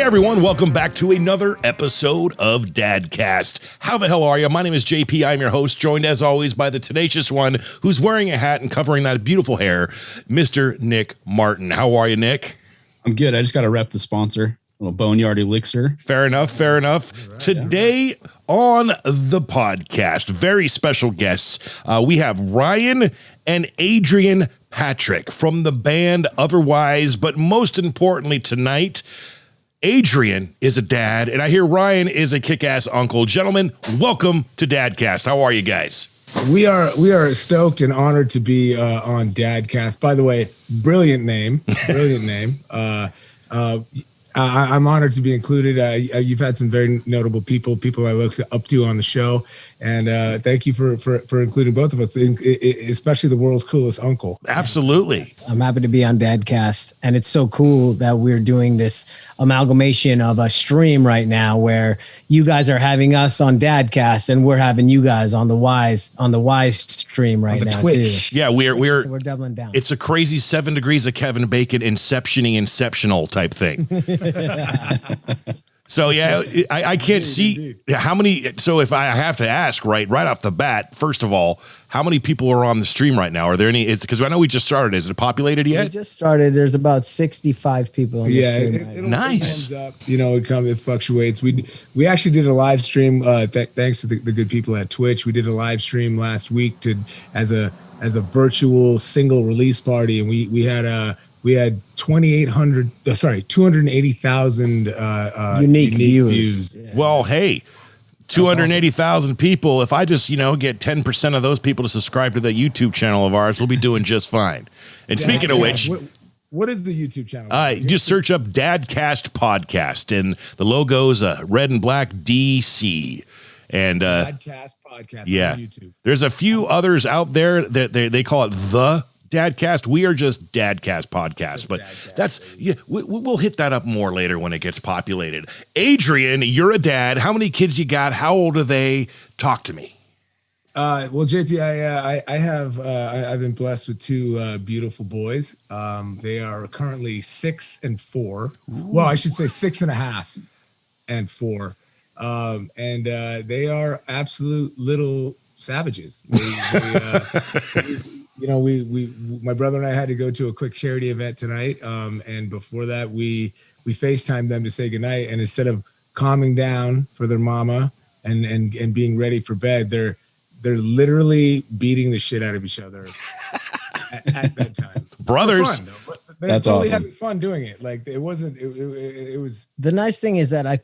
everyone, welcome back to another episode of Dadcast. How the hell are you? My name is JP. I'm your host, joined as always by the tenacious one who's wearing a hat and covering that beautiful hair, Mr. Nick Martin. How are you, Nick? I'm good. I just got to rep the sponsor, a little Boneyard Elixir. Fair enough, fair enough. Right, today on the podcast, very special guests. We have Ryan and Adrian Patrick from the band Otherwise, but most importantly tonight, Adrian is a dad, and I hear Ryan is a kick-ass uncle. Gentlemen, welcome to Dadcast. How are you guys? We are stoked and honored to be on Dadcast. By the way, brilliant name. I'm honored to be included. You've had some very notable people I look up to on the show, and thank you for including both of us, especially the world's coolest uncle. Absolutely. I'm happy to be on Dadcast, and it's so cool that we're doing this amalgamation of a stream right now where you guys are having us on Dadcast and we're having you guys on the Wise stream right now Twitch. too. Yeah, we're doubling down. It's a crazy 7 degrees of Kevin Bacon inceptional type thing. So yeah, I can't see how many. So if I have to ask right off the bat, first of all, how many people are on the stream right now? Are there any? It's because I know we just started. Is it populated yet? We just started. There's about 65 people on the stream. It'll nice. Up, it fluctuates. We actually did a live stream. Thanks to the good people at Twitch, we did a live stream last week as a virtual single release party, and we had 280,000 unique views. Yeah. Well, hey, 280,000 people. If I just, get 10% of those people to subscribe to the YouTube channel of ours, we'll be doing just fine. And speaking of which, what is the YouTube channel? Just search up Dadcast Podcast, and the logo's red and black DC. And Dadcast Podcast on YouTube. There's a few others out there that they call it the Dadcast. We are just Dadcast Podcast, but we'll hit that up more later when it gets populated. Adrian, you're a dad. How many kids you got? How old are they? Talk to me. Well, JP, I've been blessed with two beautiful boys. They are currently 6 and 4. Ooh. Well, I should say 6.5 and 4. And they are absolute little savages. My brother and I had to go to a quick charity event tonight. And before that, we FaceTimed them to say goodnight. And instead of calming down for their mama and being ready for bed, they're literally beating the shit out of each other at bedtime. Brothers. That's totally awesome. Having fun doing it. Like it wasn't. It was. The nice thing is that I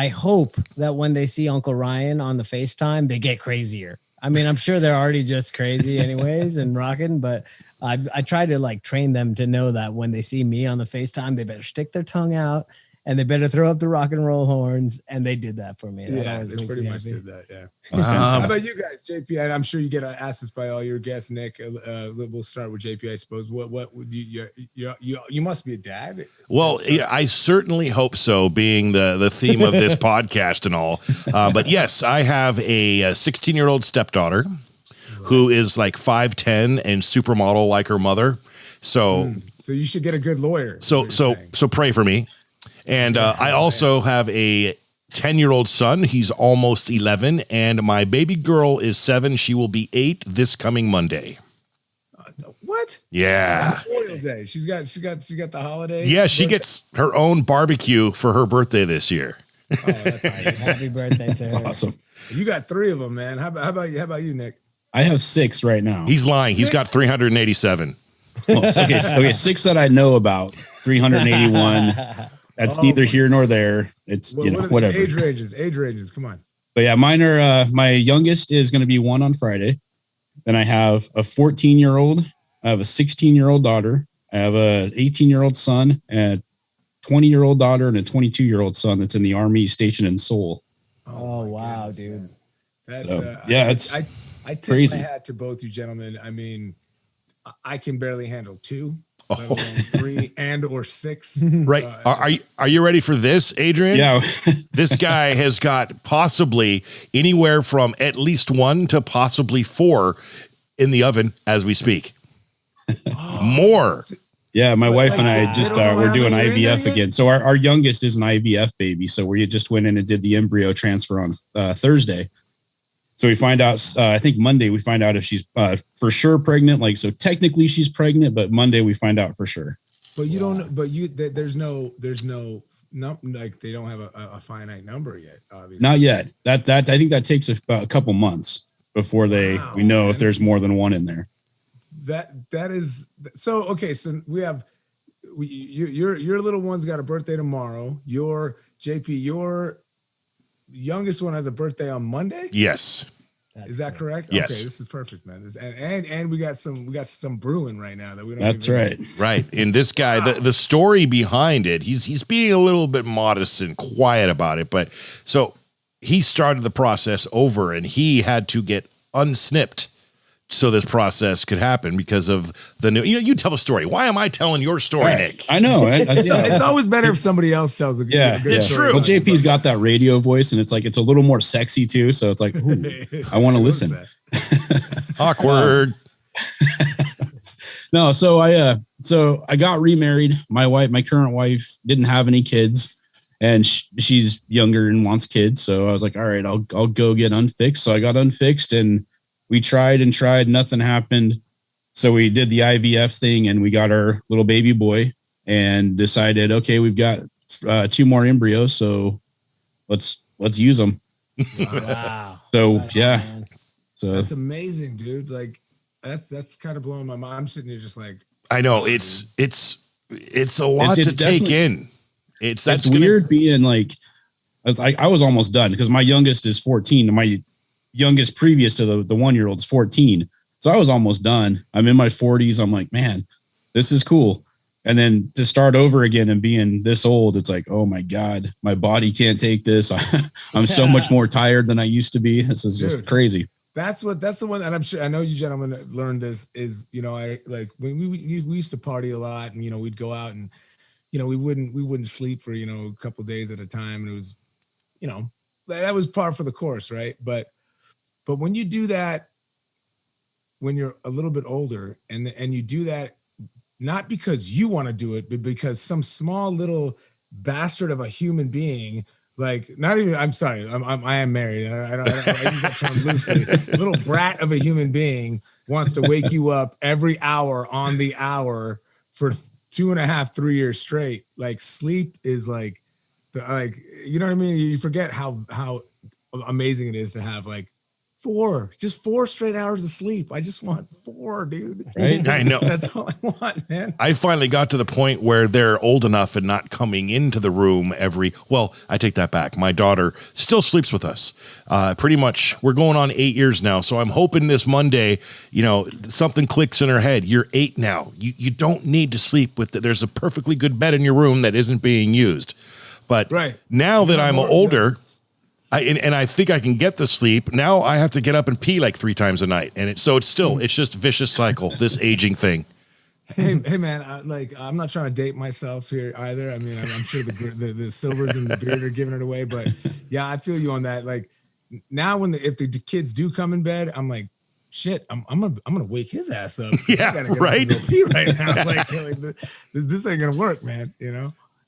hope that when they see Uncle Ryan on the FaceTime, they get crazier. I mean, I'm sure they're already just crazy anyways and rocking, but I try to train them to know that when they see me on the FaceTime, they better stick their tongue out and they better throw up the rock and roll horns. And they did that for me. Yeah, they pretty much did that. Yeah. How about you guys, JP? I'm sure you get asked this by all your guests, Nick. We'll start with JP, I suppose. What would you must be a dad? Well, yeah, I certainly hope so, being the theme of this podcast and all. But yes, I have a 16-year-old stepdaughter who is like 5'10" and supermodel like her mother. So you should get a good lawyer. So pray for me. And I also have a 10-year-old son. He's almost 11, and my baby girl is 7. She will be 8 this coming Monday. What? Yeah. Memorial Day. She's got the holiday. Yeah, she gets her own barbecue for her birthday this year. Oh, that's nice. Happy birthday to her. That's awesome. You got 3 of them, man. How about you, Nick? I have 6 right now. He's lying. 6? He's got 387. Well, okay, 6 that I know about. 381. That's neither here nor there. It's whatever. Age ranges. Come on. But yeah, mine are. My youngest is going to be 1 on Friday. Then I have a 14-year-old. I have a 16-year-old daughter. I have a 18-year-old son, a 20-year-old daughter, and a 22-year-old son that's in the Army stationed in Seoul. Oh wow, dude. That's it's I tip crazy. my hat to both you gentlemen. I mean, I can barely handle 2. Let alone 3 and or 6. Right. Are you ready for this, Adrian? Yeah. This guy has got possibly anywhere from at least 1 to possibly 4 in the oven as we speak. More. Yeah, my wife and I just we're doing how many IVF yet? again. So our youngest is an IVF baby. So we just went in and did the embryo transfer on Thursday. So we find out, I think Monday we find out if she's for sure pregnant. Like, so technically she's pregnant, but Monday we find out for sure. But you don't. But there's no. Like they don't have a finite number yet. Obviously, Not yet. That I think that takes about a couple months before we know if there's more than one in there. That is so okay. So your little one's got a birthday tomorrow. Your youngest one has a birthday on Monday. Yes. Is that correct? Yes. Okay, this is perfect, man. And we got some brewing right now that we don't. That's right. Right. And this guy, the story behind it, he's being a little bit modest and quiet about it, but so he started the process over and he had to get unsnipped so this process could happen because of the new. You tell the story. Why am I telling your story, Right. Nick? I know. It's always better if somebody else tells a good it's story. true. Well, JP's got that radio voice, and it's like it's a little more sexy too. So it's like, ooh, I want to listen. Awkward. No, so I got remarried. My current wife didn't have any kids, and she's younger and wants kids. So I was like, all right, I'll go get unfixed. So I got unfixed, and we tried and tried, nothing happened. So we did the IVF thing, and we got our little baby boy, and decided, okay, we've got 2 more embryos, so let's use them. Wow. So yeah, so That's amazing, dude. Like that's kind of blowing my mind. I'm sitting here just like, I know it's a lot It's to take in. That's weird being like, I was almost done because my youngest is 14. My youngest previous to the 1-year-old is 14. So I was almost done. I'm in my 40s. I'm like, man, this is cool. And then to start over again and being this old, it's like, oh my God, my body can't take this. I'm so much more tired than I used to be. This is just crazy. that's the one. And I'm sure, I know you gentlemen learned this is, I like when we used to party a lot and, we'd go out and, we wouldn't sleep for, a couple of days at a time. And it was, that was par for the course. Right. But when you do that, when you're a little bit older and you do that, not because you want to do it, but because some small little bastard of a human being, like not even, I'm sorry, I am married. I use that term loosely. Little brat of a human being wants to wake you up every hour on the hour for 2.5, 3 years straight. Like sleep is like, you know what I mean? You forget how amazing it is to have like 4 straight hours of sleep. I just want 4, dude. Right? I know. That's all I want, man. I finally got to the point where they're old enough and not coming into the room I take that back. My daughter still sleeps with us. Pretty much we're going on 8 years now. So I'm hoping this Monday, something clicks in her head. You're 8 now. You don't need to sleep with there's a perfectly good bed in your room that isn't being used. But now that I'm older, I think I can get the sleep. Now I have to get up and pee like 3 times a night. And it's just a vicious cycle, this aging thing. Hey man, I'm not trying to date myself here either. I mean, I'm sure the silvers and the beard are giving it away, but yeah, I feel you on that. Like now if the kids do come in bed, I'm like, shit, I'm gonna wake his ass up. Yeah, I gotta get right. Up and go pee right now. like this ain't gonna work, man.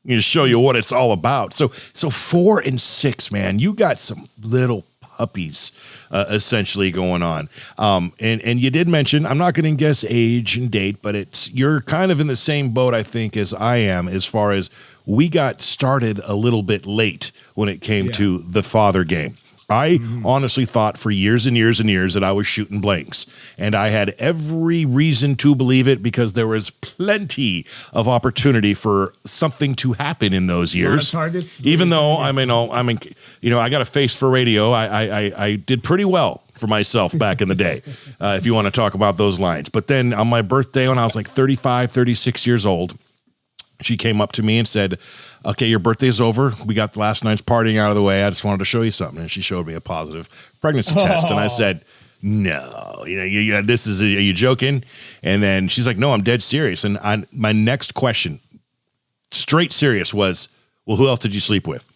To show you what it's all about. So 4 and 6, man, you got some little puppies essentially going on. And you did mention, I'm not going to guess age and date, but you're kind of in the same boat, I think, as I am, as far as we got started a little bit late when it came to the father game. I honestly thought for years and years and years that I was shooting blanks, and I had every reason to believe it because there was plenty of opportunity for something to happen in those years. Targets, even though I got a face for radio. I did pretty well for myself back in the day, if you want to talk about those lines. But then on my birthday, when I was like 35, 36 years old, she came up to me and said, okay, your birthday's over. We got last night's partying out of the way. I just wanted to show you something. And she showed me a positive pregnancy test. And I said, no, are you joking? And then she's like, no, I'm dead serious. And my next question, straight serious, was, well, who else did you sleep with?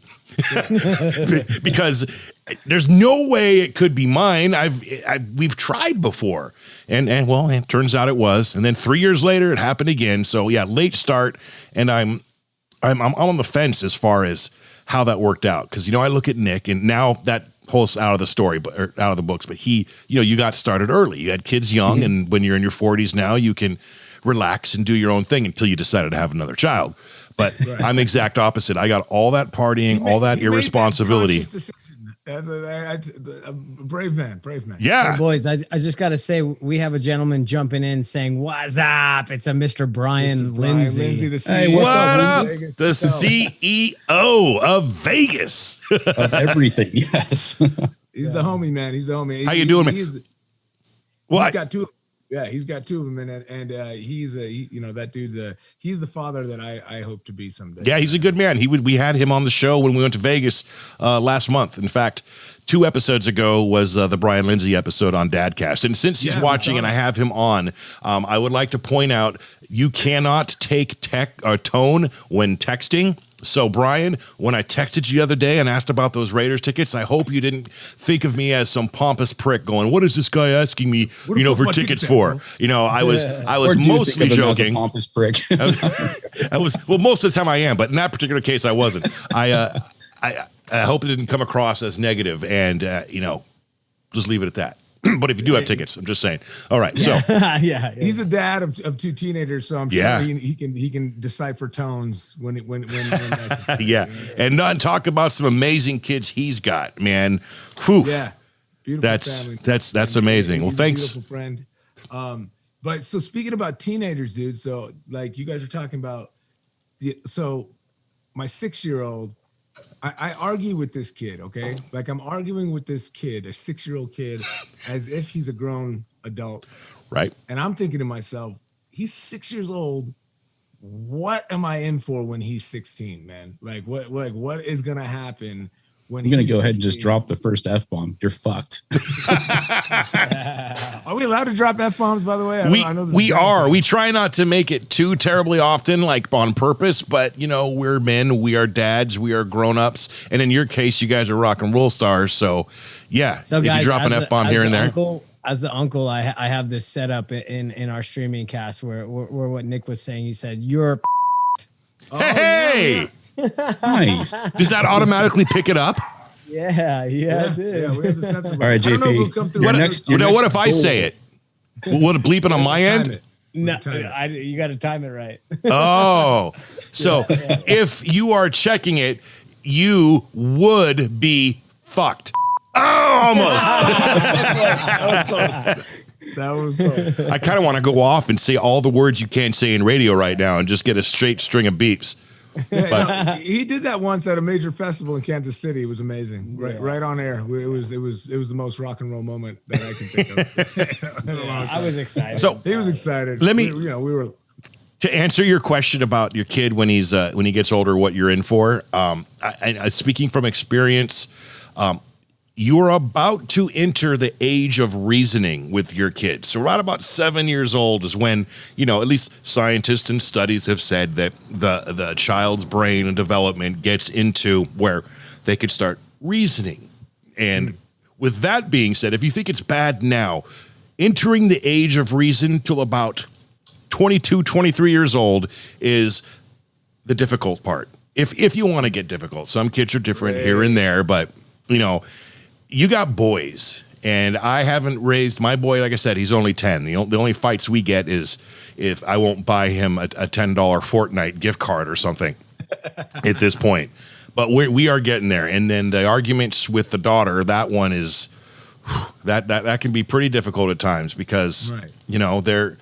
because there's no way it could be mine. We've tried before, and it turns out it was. And then 3 years later, it happened again. So yeah, late start, and I'm on the fence as far as how that worked out, because I look at Nick, and now that whole's out of the story, but out of the books. But he, you got started early. You had kids young, and when you're in your 40s now, you can relax and do your own thing until you decided to have another child. But I'm the exact opposite. I got all that partying, all that irresponsibility. A brave man. Yeah. Hey boys, I just got to say, we have a gentleman jumping in saying, "What's up?" It's a Mr. Brian Lindsay. The CEO. Hey, what's up, Vegas. The CEO of Vegas. Of everything, yes. He's the homie, man. He's the homie. How you doing, man? He's got two. Yeah, he's got two of them, and he's that dude's he's the father that I hope to be someday. Yeah, he's a good man. We had him on the show when we went to Vegas last month. In fact, 2 episodes ago was the Brian Lindsay episode on Dadcast. And since he's watching and I have him on, I would like to point out you cannot take tone when texting. So, Brian, when I texted you the other day and asked about those Raiders tickets, I hope you didn't think of me as some pompous prick going, "What is this guy asking me, for tickets for?" I was mostly joking. Pompous prick. I was most of the time I am, but in that particular case, I wasn't. I hope it didn't come across as negative, and just leave it at that. But if you do have tickets, I'm just saying. All right, so yeah. He's a dad of 2 teenagers, so I'm sure he can decipher tones when necessary. Yeah, and not talk about some amazing kids he's got, man. Whew. Yeah, beautiful family. That's amazing. Well, He's thanks. a beautiful friend. But so speaking about teenagers, dude. So like you guys are talking about, so my 6-year-old. I argue with this kid, okay? Like I'm arguing with this kid, a 6-year-old kid, as if he's a grown adult. Right. And I'm thinking to myself, he's 6 years old. What am I in for when he's 16, man? Like what is gonna happen when I'm gonna he's go ahead and 16? just drop the first F-bomb. You're fucked. Are we allowed to drop F-bombs, by the way? I know we are. We try not to make it too terribly often, like on purpose, but we're men, we are dads, we are grown-ups, and in your case, you guys are rock and roll stars, so yeah. So if guys, you drop an F-bomb here and there. As the uncle, I have this set up in our streaming cast where what Nick was saying, he said, "You're Hey! Nice. Does that automatically pick it up? Yeah, it did. Yeah, we have the sensor. All right, JP. What if I say it? Will it bleep it on my end? No, you got to time it right. Oh, so if you are checking it, you would be fucked. Oh, almost. That was close. I kind of want to go off and say all the words you can't say in radio right now and just get a straight string of beeps. Yeah, no, he did that once at a major festival in Kansas City. It was amazing. Right on air. It was the most rock and roll moment that I can think of. I was excited. So he was excited. we were to answer your question about your kid when he gets older, what you're in for. I speaking from experience, you are about to enter the age of reasoning with your kids. So right about 7 years old is when, at least scientists and studies have said that the child's brain and development gets into where they could start reasoning. And with that being said, if you think it's bad now, entering the age of reason till about 22, 23 years old is the difficult part. If you want to get difficult, some kids are different here and there, but you got boys, and I haven't raised my boy. Like I said, he's only 10. The only fights we get is if I won't buy him a $10 Fortnite gift card or something at this point. But we are getting there. And then the arguments with the daughter, that one is that can be pretty difficult at times because they're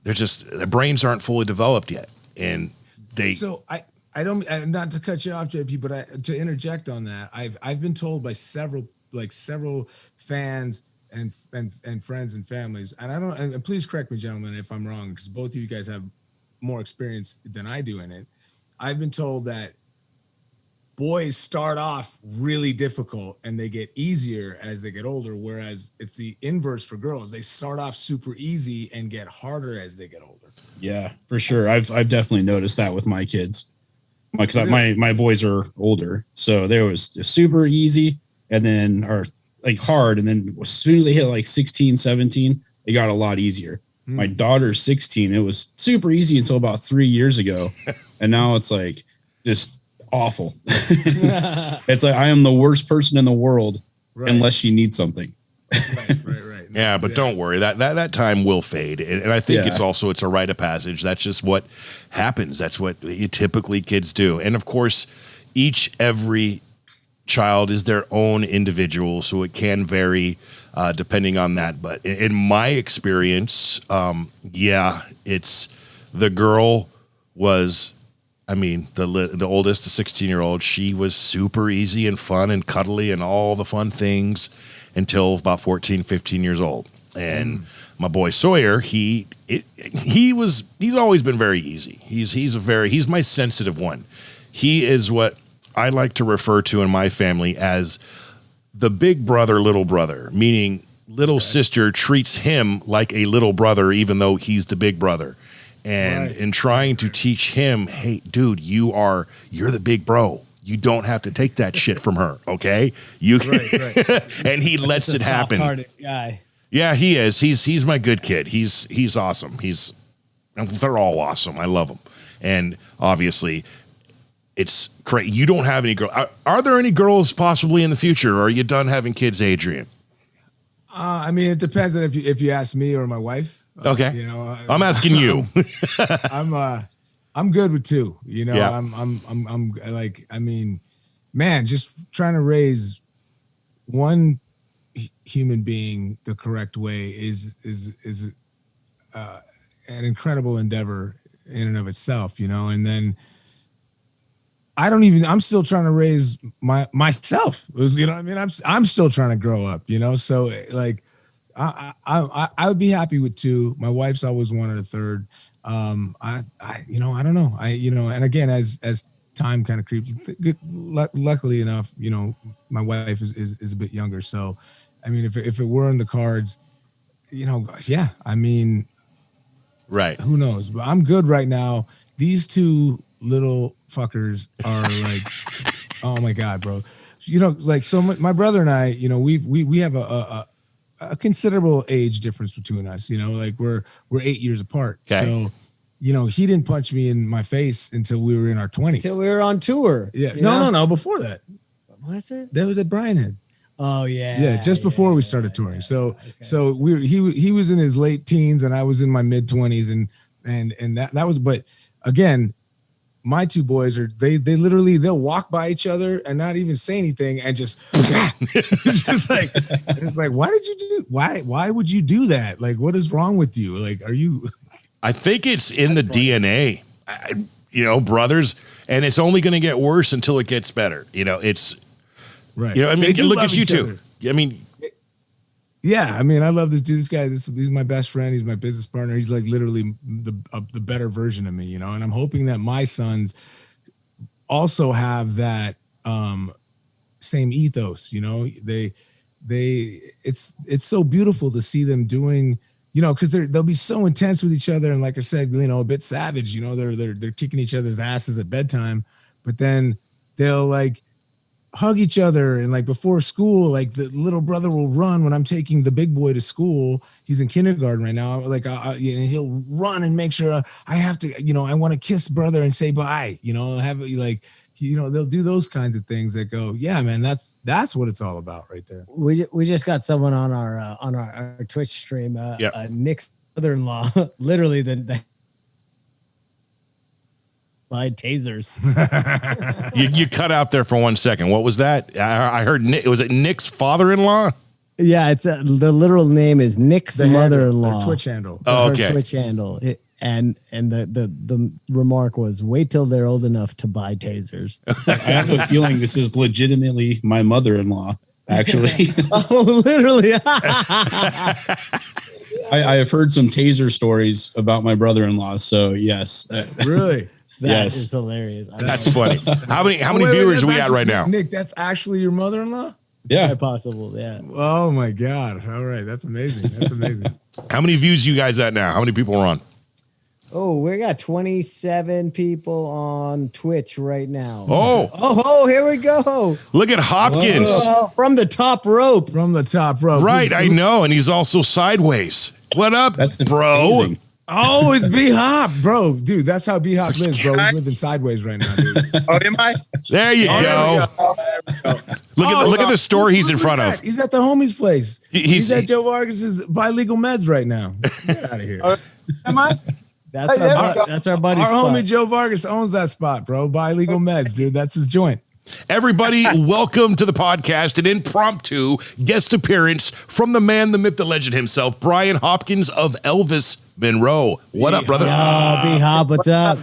just, their brains aren't fully developed yet, and they. So I don't, not to cut you off, JP, but to interject on that, I've been told by several fans and friends and families, and I don't, and please correct me, gentlemen, if I'm wrong, because both of you guys have more experience than I do in it. I've been told that boys start off really difficult and they get easier as they get older, whereas it's the inverse for girls. They start off super easy and get harder as they get older. Yeah, for sure. I've definitely noticed that with my kids. because my boys are older, so there was super easy, and then or like hard, and then as soon as they hit like 16, 17, it got a lot easier. My daughter's 16. It was super easy until about 3 years ago, and now it's like just awful. It's like I am the worst person in the world unless she needs something. Right. Yeah, but don't worry. That time will fade, and I think it's a rite of passage. That's just what happens. That's what typically kids do, and of course, every child is their own individual, so it can vary depending on that. But in my experience, it's the girl was. I mean, the oldest, the 16-year-old, she was super easy and fun and cuddly and all the fun things until about 14, 15 years old. And my boy Sawyer, he's always been very easy. He's my sensitive one. He is what I like to refer to in my family as the big brother, little brother, meaning little sister treats him like a little brother, even though he's the big brother. And in trying to teach him, hey, dude, you're the big bro. You don't have to take that shit from her, okay? And he lets it happen. Soft-hearted guy. Yeah, he is. He's my good kid. He's awesome. They're all awesome. I love them. And obviously, it's great. You don't have any girls. Are there any girls possibly in the future, or are you done having kids, Adrian? I mean, it depends on if you ask me or my wife. Okay. I'm asking you. I'm good with two. Yeah. I'm like, I mean, man, just trying to raise one human being the correct way is an incredible endeavor in and of itself, and then I'm still trying to raise myself. I mean, I'm still trying to grow up, so like I would be happy with two. My wife's always wanted a third. I don't know. And again, as time kind of creeps, luckily enough, my wife is a bit younger. So, I mean, if it were in the cards, yeah, I mean, right. Who knows? But I'm good right now. These two little fuckers are like, oh my God, bro. Like, so my brother and I, we have a considerable age difference between us, like we're 8 years apart. Okay. So, he didn't punch me in my face until we were in our 20s. Until we were on tour. Yeah. No. Before that. Was it? That was at Brian Head. Oh yeah. Yeah. Just before we started touring. So he was in his late teens and I was in my mid 20s and that was, but again, my two boys they'll walk by each other and not even say anything and just it's like why would you do that? Like, what is wrong with you? Like, are you? I think it's in the DNA, brothers, and it's only going to get worse until it gets better. It's right. I mean, look at you two. I mean, yeah, I mean, I love this dude. This guy, he's my best friend. He's my business partner. He's like literally the better version of me, and I'm hoping that my sons also have that same ethos. It's so beautiful to see them doing, because they'll be so intense with each other, and like I said, a bit savage. They're kicking each other's asses at bedtime, but then they'll like hug each other, and like before school, like the little brother will run when I'm taking the big boy to school. He's in kindergarten right now. Like, he'll run and make sure I have to, I want to kiss brother and say bye. Have it like, they'll do those kinds of things that go, yeah, man, that's what it's all about right there. We just got someone on our Twitch stream, Nick's mother-in-law, literally the by tasers. you cut out there for 1 second. What was that? I heard Nick. Was it Nick's father-in-law? Yeah, it's the literal name is Nick's mother-in-law. Their Twitch handle. Oh, okay. Her Twitch handle. And the remark was, wait till they're old enough to buy tasers. I have a feeling this is legitimately my mother-in-law, actually. Oh, literally. I have heard some taser stories about my brother-in-law, so yes. Really? That is hilarious. That's funny. How many viewers are we at right now? Nick, that's actually your mother-in-law? Yeah. Possible, yeah. Oh my God. All right. That's amazing. How many views you guys at now? How many people are on? Oh, we got 27 people on Twitch right now. Oh, here we go. look at Hopkins. From the top rope. From the top rope. Right, I know. And he's also sideways. What up, That's bro? amazing. Oh, it's B Hop, bro. Dude, that's how B Hop lives, bro. He's living sideways right now, dude. Oh, am I? There you go. Look at the store he's in front of. He's at the homie's place. He's He's at Joe Vargas's buy legal meds right now. Get out of here. Am I? That's our buddy. Our spot. homie Joe Vargas owns that spot, bro. Buy legal meds, dude. That's his joint. Everybody, welcome to the podcast, an impromptu guest appearance from the man, the myth, the legend himself, Brian Hopkins of Elvis Monroe. What up, brother? Oh, B Hop, what's up?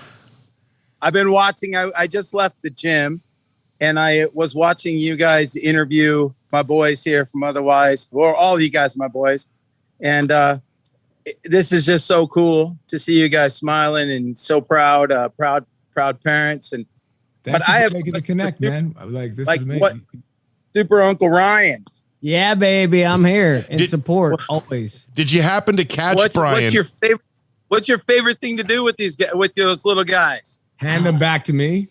I've been watching. I just left the gym, and I was watching you guys interview my boys here from Otherwise, or all of you guys, my boys, and this is just so cool to see you guys smiling and so proud, proud parents. And Thank you for making the connect, man. Like this is amazing. Super Uncle Ryan. Yeah, baby, I'm here in support always. Did you happen to catch Brian? What's your favorite thing to do with those little guys? Hand them back to me.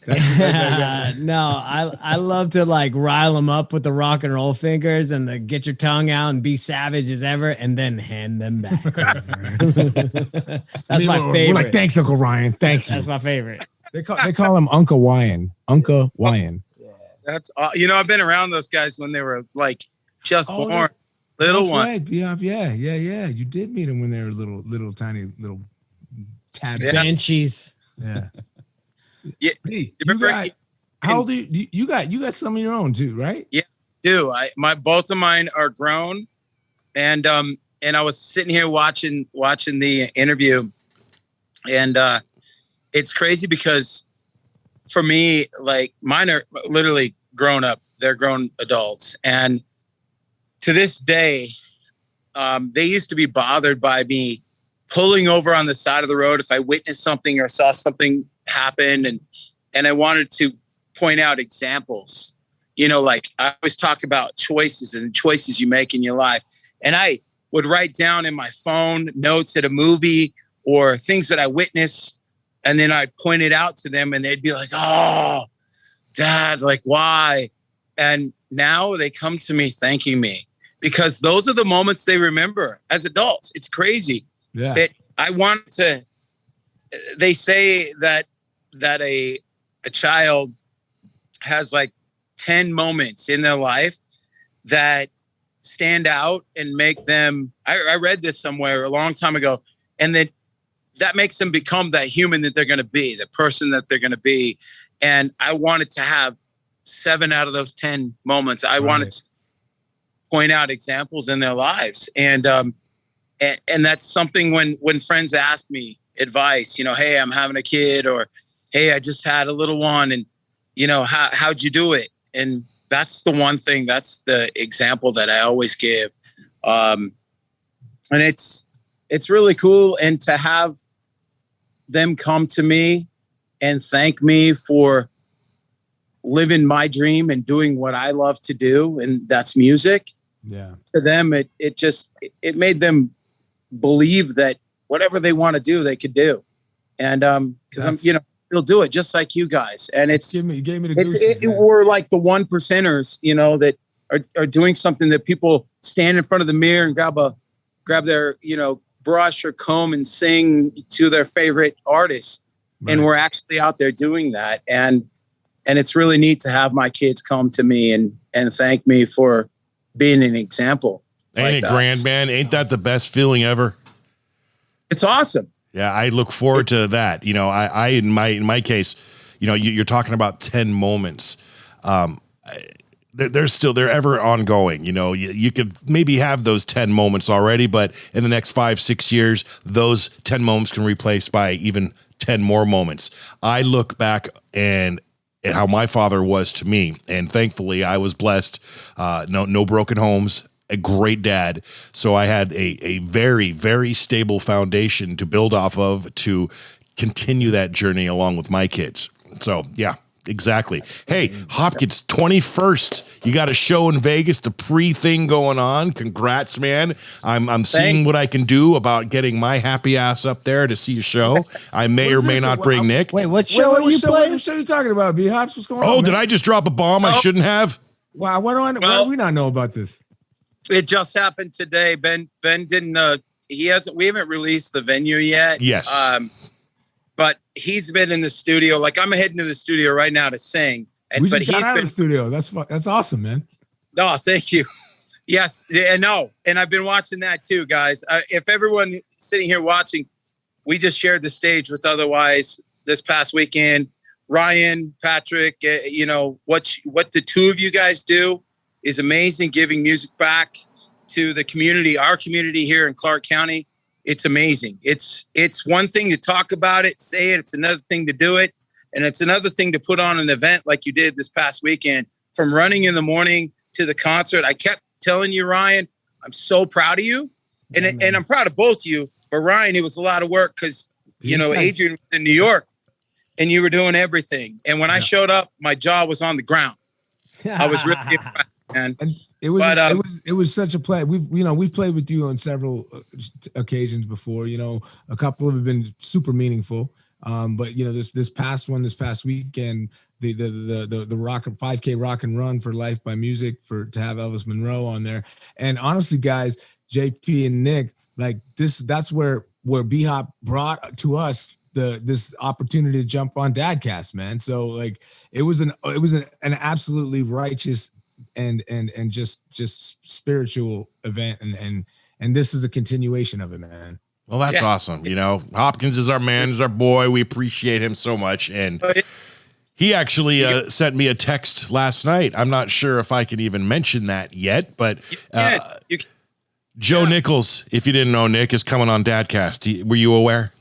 No, I love to like rile them up with the rock and roll fingers and the get your tongue out and be savage as ever, and then hand them back. That's my favorite. We're like, thanks, Uncle Ryan. Thank you. That's my favorite. They call him Uncle Wyan. Uncle Wyan. That's I've been around those guys when they were like just born, little one. Right. Yeah. You did meet them when they were little tiny tad banshees. Yeah. Yeah. Hey, how old are you? You got some of your own too, right? Yeah, both of mine are grown, and I was sitting here watching the interview, and it's crazy because for me, like mine are literally grown up. They're grown adults, and to this day, they used to be bothered by me pulling over on the side of the road if I witnessed something or saw something happen, and I wanted to point out examples. You know, like I always talk about choices and choices you make in your life, and I would write down in my phone notes at a movie or things that I witnessed, and then I'd point it out to them, and they'd be like, "Oh, Dad, like why?" And now they come to me thanking me because those are the moments they remember as adults. It's crazy. Yeah. They say that a child has like 10 moments in their life that stand out and make them, I read this somewhere a long time ago, and that makes them become that human that they're going to be, the person that they're going to be. And I wanted to have 7 out of those 10 moments. I wanted to point out examples in their lives. And that's something when friends ask me advice, you know, hey, I'm having a kid, or, hey, I just had a little one, and, you know, how'd you do it? And that's the one thing, that's the example that I always give. And it's really cool. And to have them come to me and thank me for living my dream and doing what I love to do, and that's music. Yeah. To them, it made them believe that whatever they want to do, they could do. And because I'm, you know, they'll do it just like you guys. And it's you gave me the gooses, we're like the 1%ers, you know, that are doing something that people stand in front of the mirror and grab their, you know, brush or comb and sing to their favorite artist. Right. And we're actually out there doing that. And it's really neat to have my kids come to me and thank me for being an example. Ain't it grand, man? Ain't that the best feeling ever? It's awesome. Yeah, I look forward to that. You know, I in my case, you know, you're talking about 10 moments. They're ever ongoing. You know, you could maybe have those 10 moments already, but in the next 5-6 years, those 10 moments can be replaced by even 10 more moments. I look back and at how my father was to me, and thankfully I was blessed. No broken homes. A great dad. So I had a very, very stable foundation to build off of to continue that journey along with my kids. So yeah, Exactly. Hey, Hopkins, 21st. You got a show in Vegas, the pre-thing going on. Congrats, man. I'm seeing what I can do about getting my happy ass up there to see a show. I may or may not bring Nick. Wait, what show are you playing? What show are you talking about, B-Hops? What's going on? Oh, did I just drop a bomb I shouldn't have? Wow, why do we not know about this? It just happened today. Ben didn't. We haven't released the venue yet. Yes. But he's been in the studio. Like I'm heading to the studio right now to sing. We just got out of the studio. That's awesome, man. No, thank you. Yes, and no, and I've been watching that too, guys. If everyone sitting here watching, we just shared the stage with Otherwise this past weekend. Ryan, Patrick, what the two of you guys do is amazing. Giving music back to the community, our community here in Clark County. It's amazing. It's one thing to talk about it, say it. It's another thing to do it. And it's another thing to put on an event like you did this past weekend, from running in the morning to the concert. I kept telling you, Ryan, I'm so proud of you. And I'm proud of both of you. But Ryan, it was a lot of work because, Adrian was in New York and you were doing everything. And when I showed up, my jaw was on the ground. I was really impressed, man. And it was such a play. We've played with you on several occasions before. A couple have been super meaningful. But this past weekend, the rock 5K rock and run for Life by Music to have Elvis Monroe on there. And honestly, guys, JP and Nick, like that's where B-Hop brought to us this opportunity to jump on Dadcast, man. So like it was an absolutely righteous and just spiritual event, and this is a continuation of it, man. Well, that's awesome. Hopkins is our man, is our boy. We appreciate him so much. And he actually sent me a text last night. I'm not sure if I can even mention that yet, but Joe Nichols, if you didn't know, Nick is coming on Dadcast. Were you aware?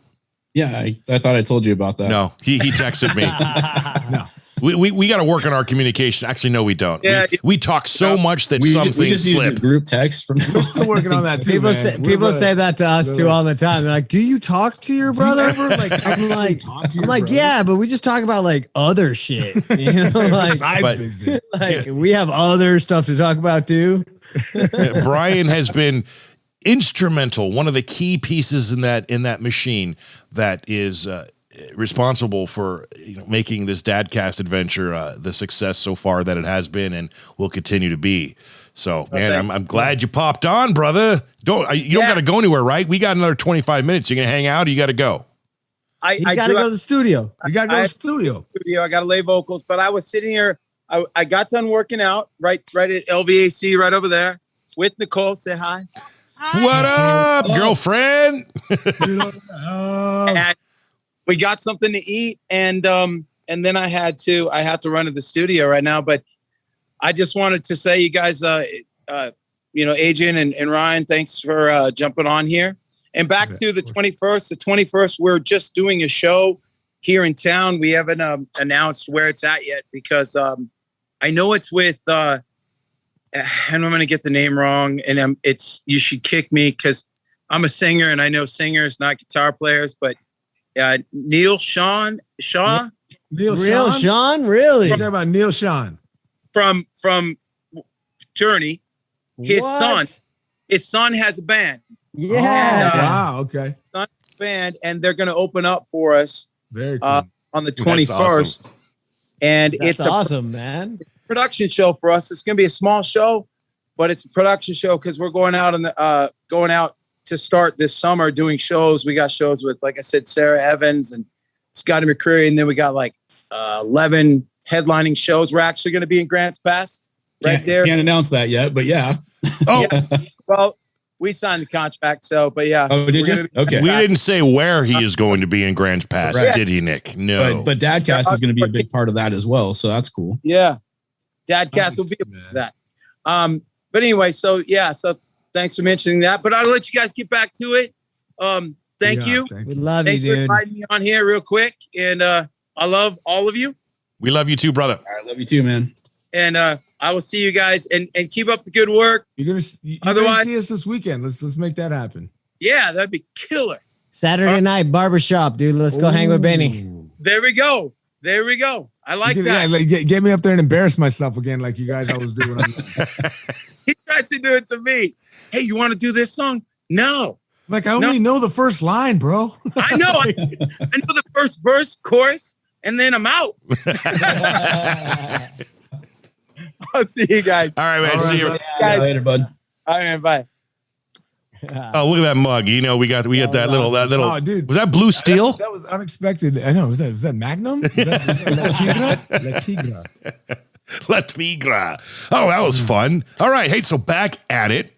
Yeah, I thought I told you about that. No, he texted me. No. We got to work on our communication. Actually, no, we don't. Yeah, we talk so much that some things slip. Group text from. We're still working on that too. People say that to us too all the time. They're like, "Do you talk to your brother?" I'm like, yeah, but we just talk about like other shit. Business. We have other stuff to talk about too. Brian has been instrumental, one of the key pieces in that machine that is responsible for making this Dadcast adventure the success so far that it has been and will continue to be. So, man, I'm glad you popped on, brother. You don't got to go anywhere, right? We got another 25 minutes. You gonna hang out, or you got to go? I got to go to the studio. You got to go to the studio. I got to lay vocals, but I was sitting here. I got done working out right at LVAC right over there with Nicole. Say hi. What up, girlfriend? And we got something to eat, and then I had to run to the studio right now. But I just wanted to say, you guys, Adrian and Ryan, thanks for jumping on here. And back to the 21st. The 21st, we're just doing a show here in town. We haven't announced where it's at yet because I know it's with. And I'm going to get the name wrong, and you should kick me because I'm a singer, and I know singers, not guitar players, but Neil Shaw? Neil Sean? Really? You're talking about Neil Sean from Journey. His son has a band. Yeah. Wow. Okay. Son has a band, and they're going to open up for us very cool. On the 21st. Awesome. And it's awesome, man. Production show for us. It's going to be a small show, but it's a production show because we're going out to start this summer doing shows. We got shows with, like I said, Sarah Evans and Scotty McCreery, and then we got like 11 headlining shows. We're actually going to be in Grants Pass there. Can't announce that yet, but yeah. Oh, yeah. Well, we signed the contract, so but yeah. Oh, did you? Okay. We didn't say where he is going to be in Grants Pass, did he, Nick? No. But Dadcast is going to be a big part of that as well, so that's cool. Yeah. Dadcast will be that. But anyway, so thanks for mentioning that. But I'll let you guys get back to it. Thank you. We love Thanks you, dude. for inviting me on here real quick. And I love all of you. We love you too, brother. I love you too, man. And I will see you guys and keep up the good work. You're gonna see us this weekend. Let's make that happen. Yeah, that'd be killer. Saturday night barbershop, dude. Let's go hang with Benny. There we go. There we go. I like that. Yeah, like, get me up there and embarrass myself again, like you guys always do. When He tries to do it to me. Hey, you want to do this song? No. Like, I only know the first line, bro. I know. I know the first verse, chorus, and then I'm out. I'll see you guys. All right, man. See you guys later, bud. All right, man. Bye. Oh, look at that mug. You know, we got that little. Oh, dude. Was that blue steel? That was unexpected. I know. Was that Magnum? Was that La Tigra? La Tigra. La Tigra. Oh, that was fun. All right. Hey, so back at it.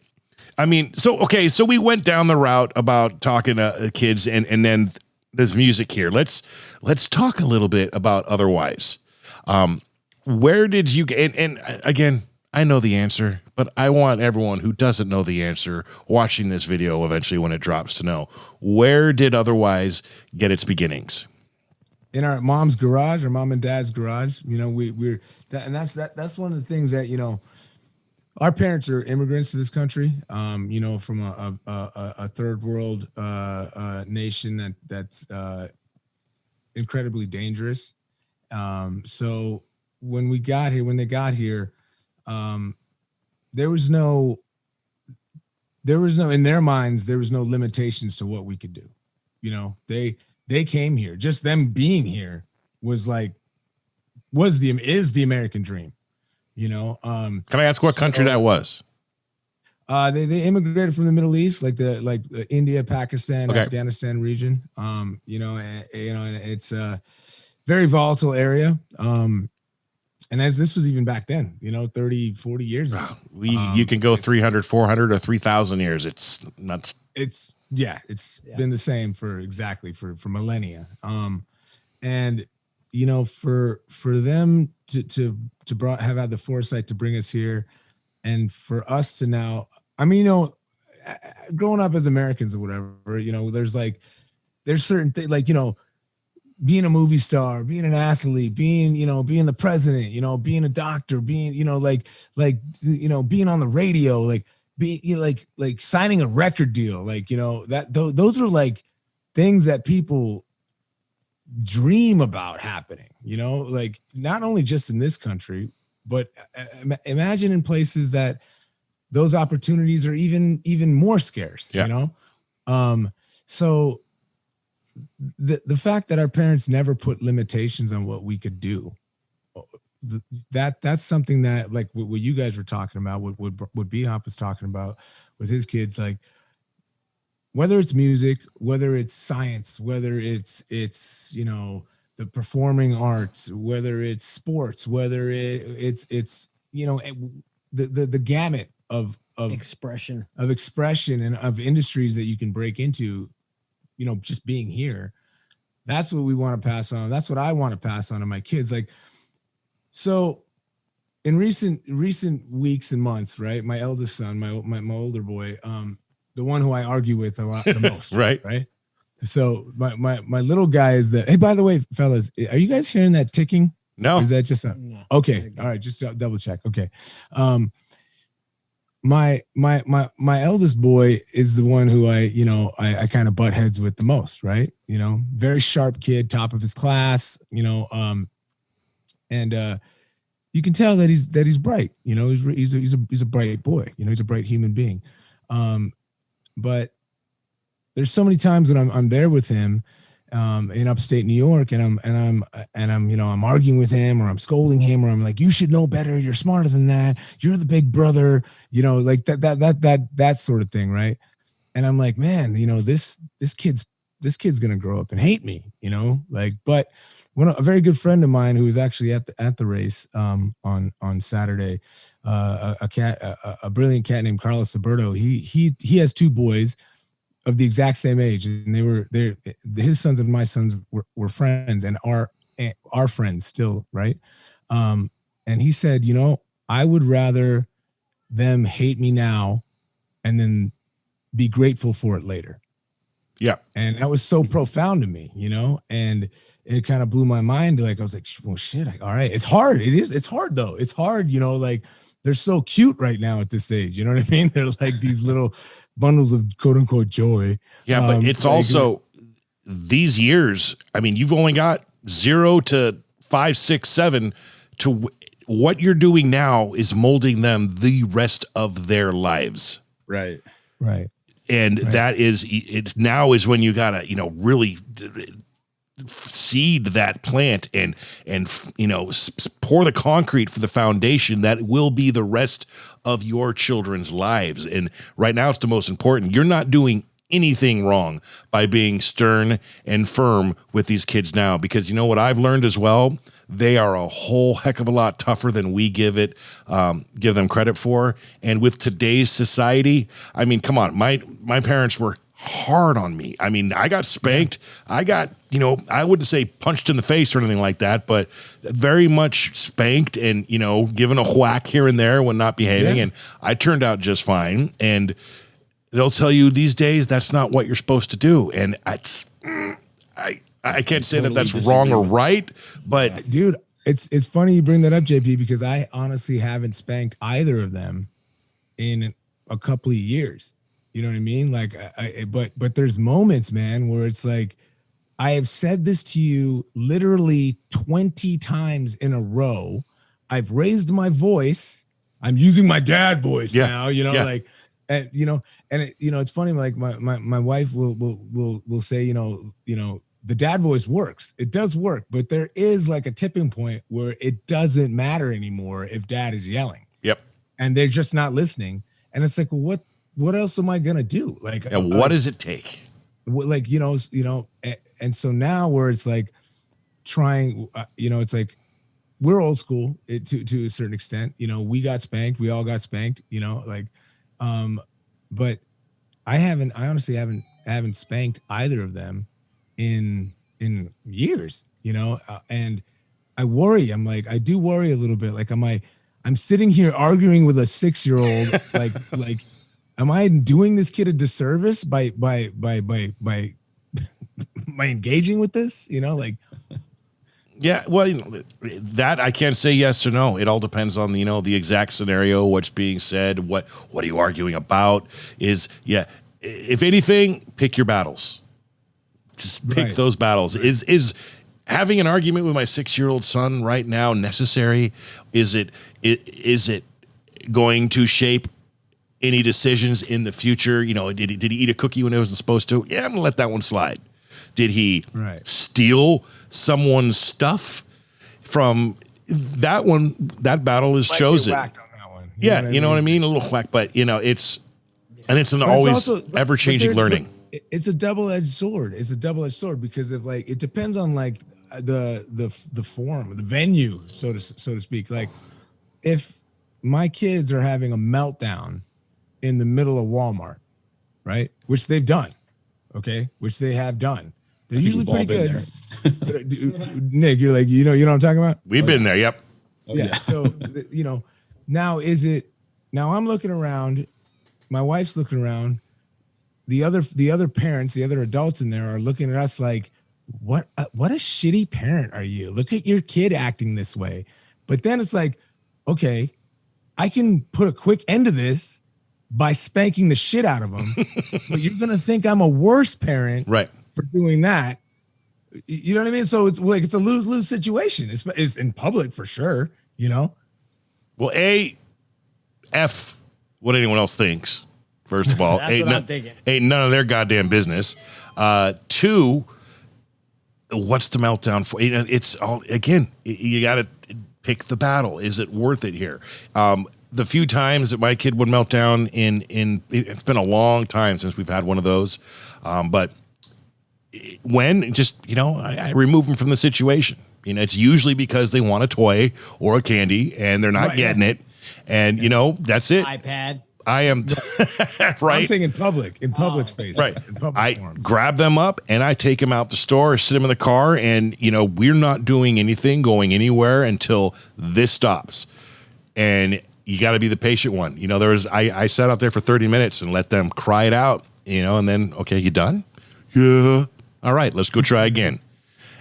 I mean, so we went down the route about talking to kids and then there's music here. Let's talk a little bit about Otherwise. Where did you get, and again, I know the answer, but I want everyone who doesn't know the answer watching this video eventually when it drops to know, where did Otherwise get its beginnings? In our mom's garage, our mom and dad's garage. You know, we're that, and that's one of the things that, you know, our parents are immigrants to this country. You know, from a third world nation that's incredibly dangerous. So when they got here, there was no in their minds, there was no limitations to what we could do. You know, they came here, just them being here is the American dream, you know. Can I ask what country that was? They immigrated from the Middle East, like India, Pakistan, okay. Afghanistan region. You know, and it's a very volatile area. And as this was even back then, you know, 30, 40 years ago. You can go 300, 400 or 3,000 years. It's nuts. It's been the same for millennia. And, you know, for them to have had the foresight to bring us here and for us to now, I mean, you know, growing up as Americans or whatever, you know, there's certain things like, you know, being a movie star, being an athlete, being the president, you know, being a doctor, being, you know, you know, being on the radio, like being, you know, like signing a record deal, like, you know, that those are like things that people dream about happening, you know, like not only just in this country, but imagine in places that those opportunities are even more scarce, you know? So the fact that our parents never put limitations on what we could do, that's something that, like what you guys were talking about, what B-Hop was talking about with his kids, like whether it's music, whether it's science, whether it's you know, the performing arts, whether it's sports, whether it's you know, the gamut of expression and of industries that you can break into, you know, just being here. That's what we want to pass on. That's what I want to pass on to my kids. Like, so in recent weeks and months, right? My eldest son, my older boy, the one who I argue with a lot the most, right. So my little guy is hey, by the way, fellas, are you guys hearing that ticking? No. Or is that just okay? All right, just double check. Okay. My eldest boy is the one who I kind of butt heads with the most, right? You know, very sharp kid, top of his class, you know, and you can tell that he's bright, you know, he's a bright boy, you know, he's a bright human being. But there's so many times when I'm there with him in upstate New York, and I'm you know, I'm arguing with him, or I'm scolding him, or I'm like, you should know better, you're smarter than that, you're the big brother, you know, like that sort of thing, right? And I'm like, man, you know, this kid's gonna grow up and hate me, you know, like. But a very good friend of mine who was actually at the race on Saturday, a brilliant cat named Carlos Alberto, he has two boys of the exact same age, and his sons and my sons were friends and are friends still, right? And he said, you know, I would rather them hate me now and then be grateful for it later. Yeah. And that was so profound to me, you know, and it kind of blew my mind. Like, I was like, well, shit, all right. It's hard. It's hard though. It's hard, you know, like they're so cute right now at this age. You know what I mean? They're like these little bundles of quote unquote joy. Yeah. But it's also these years. I mean, you've only got 0 to 5, 6, 7 to what you're doing now is molding them the rest of their lives. Right. Right. And that is, it now is when you gotta, really seed that plant and pour the concrete for the foundation that will be the rest of your children's lives. And right now it's the most important. You're not doing anything wrong by being stern and firm with these kids now, because you know what I've learned as well? They are a whole heck of a lot tougher than we give them credit for. And with today's society, I mean, come on, my parents were hard on me. I mean, I got spanked. I got, I wouldn't say punched in the face or anything like that, but very much spanked and, given a whack here and there when not behaving. Yeah. And I turned out just fine. And they'll tell you these days that's not what you're supposed to do. And I can't say that that's wrong or right, but dude, it's funny you bring that up, JP, because I honestly haven't spanked either of them in a couple of years. You know what I mean? Like, but there's moments, man, where it's like, I have said this to you literally 20 times in a row. I've raised my voice. I'm using my dad voice now, like, and, it's funny. Like my wife will say, the dad voice works. It does work, but there is like a tipping point where it doesn't matter anymore if dad is yelling. Yep. And they're just not listening. And it's like, well, what else am I gonna do? Like, what does it take? Like, and so now where it's like trying, it's like we're old school to a certain extent. We got spanked. We all got spanked. But I honestly haven't spanked either of them in years. And I worry. I'm like, I do worry a little bit. Like, I'm sitting here arguing with a 6-year-old. like. Am I doing this kid a disservice by engaging with this? Yeah, well, that I can't say yes or no. It all depends on the exact scenario, what's being said, what are you arguing about? If anything, pick your battles. Just pick those battles. Right. Is having an argument with my 6-year-old son right now necessary? Is it going to shape any decisions in the future? Did he eat a cookie when he wasn't supposed to? Yeah, I'm gonna let that one slide. Did he steal someone's stuff from that one? That battle is chosen. Whacked on that one. You know what I mean? A little whack, but it's an always ever-changing learning. It's a double-edged sword. It's a double-edged sword because of it depends on like the form, the venue, so to speak. Like, if my kids are having a meltdown in the middle of Walmart, right? Which they've done, okay? Which they have done. They're usually pretty good. Nick, you're like, you know what I'm talking about? We've been there, yep. Yeah. So, now I'm looking around, my wife's looking around, the other parents, the other adults in there are looking at us like, what a shitty parent are you? Look at your kid acting this way. But then it's like, okay, I can put a quick end to this by spanking the shit out of them, but you're gonna think I'm a worse parent, right, for doing that. You know what I mean? So it's like it's a lose-lose situation. It's in public for sure. Well, F what anyone else thinks. First of all, ain't none of their goddamn business. 2, what's the meltdown for? It's all again. You got to pick the battle. Is it worth it here? The few times that my kid would melt down it's been a long time since we've had one of those. But when I remove them from the situation, it's usually because they want a toy or a candy and they're not getting it. And that's it. iPad. I am right. I'm saying in public space. Right. In public I form. grab them up and I take them out the store, sit them in the car, and we're not doing anything, going anywhere until this stops. And you got to be the patient one. I sat out there for 30 minutes and let them cry it out, and then, okay, you done? Yeah. All right, let's go try again.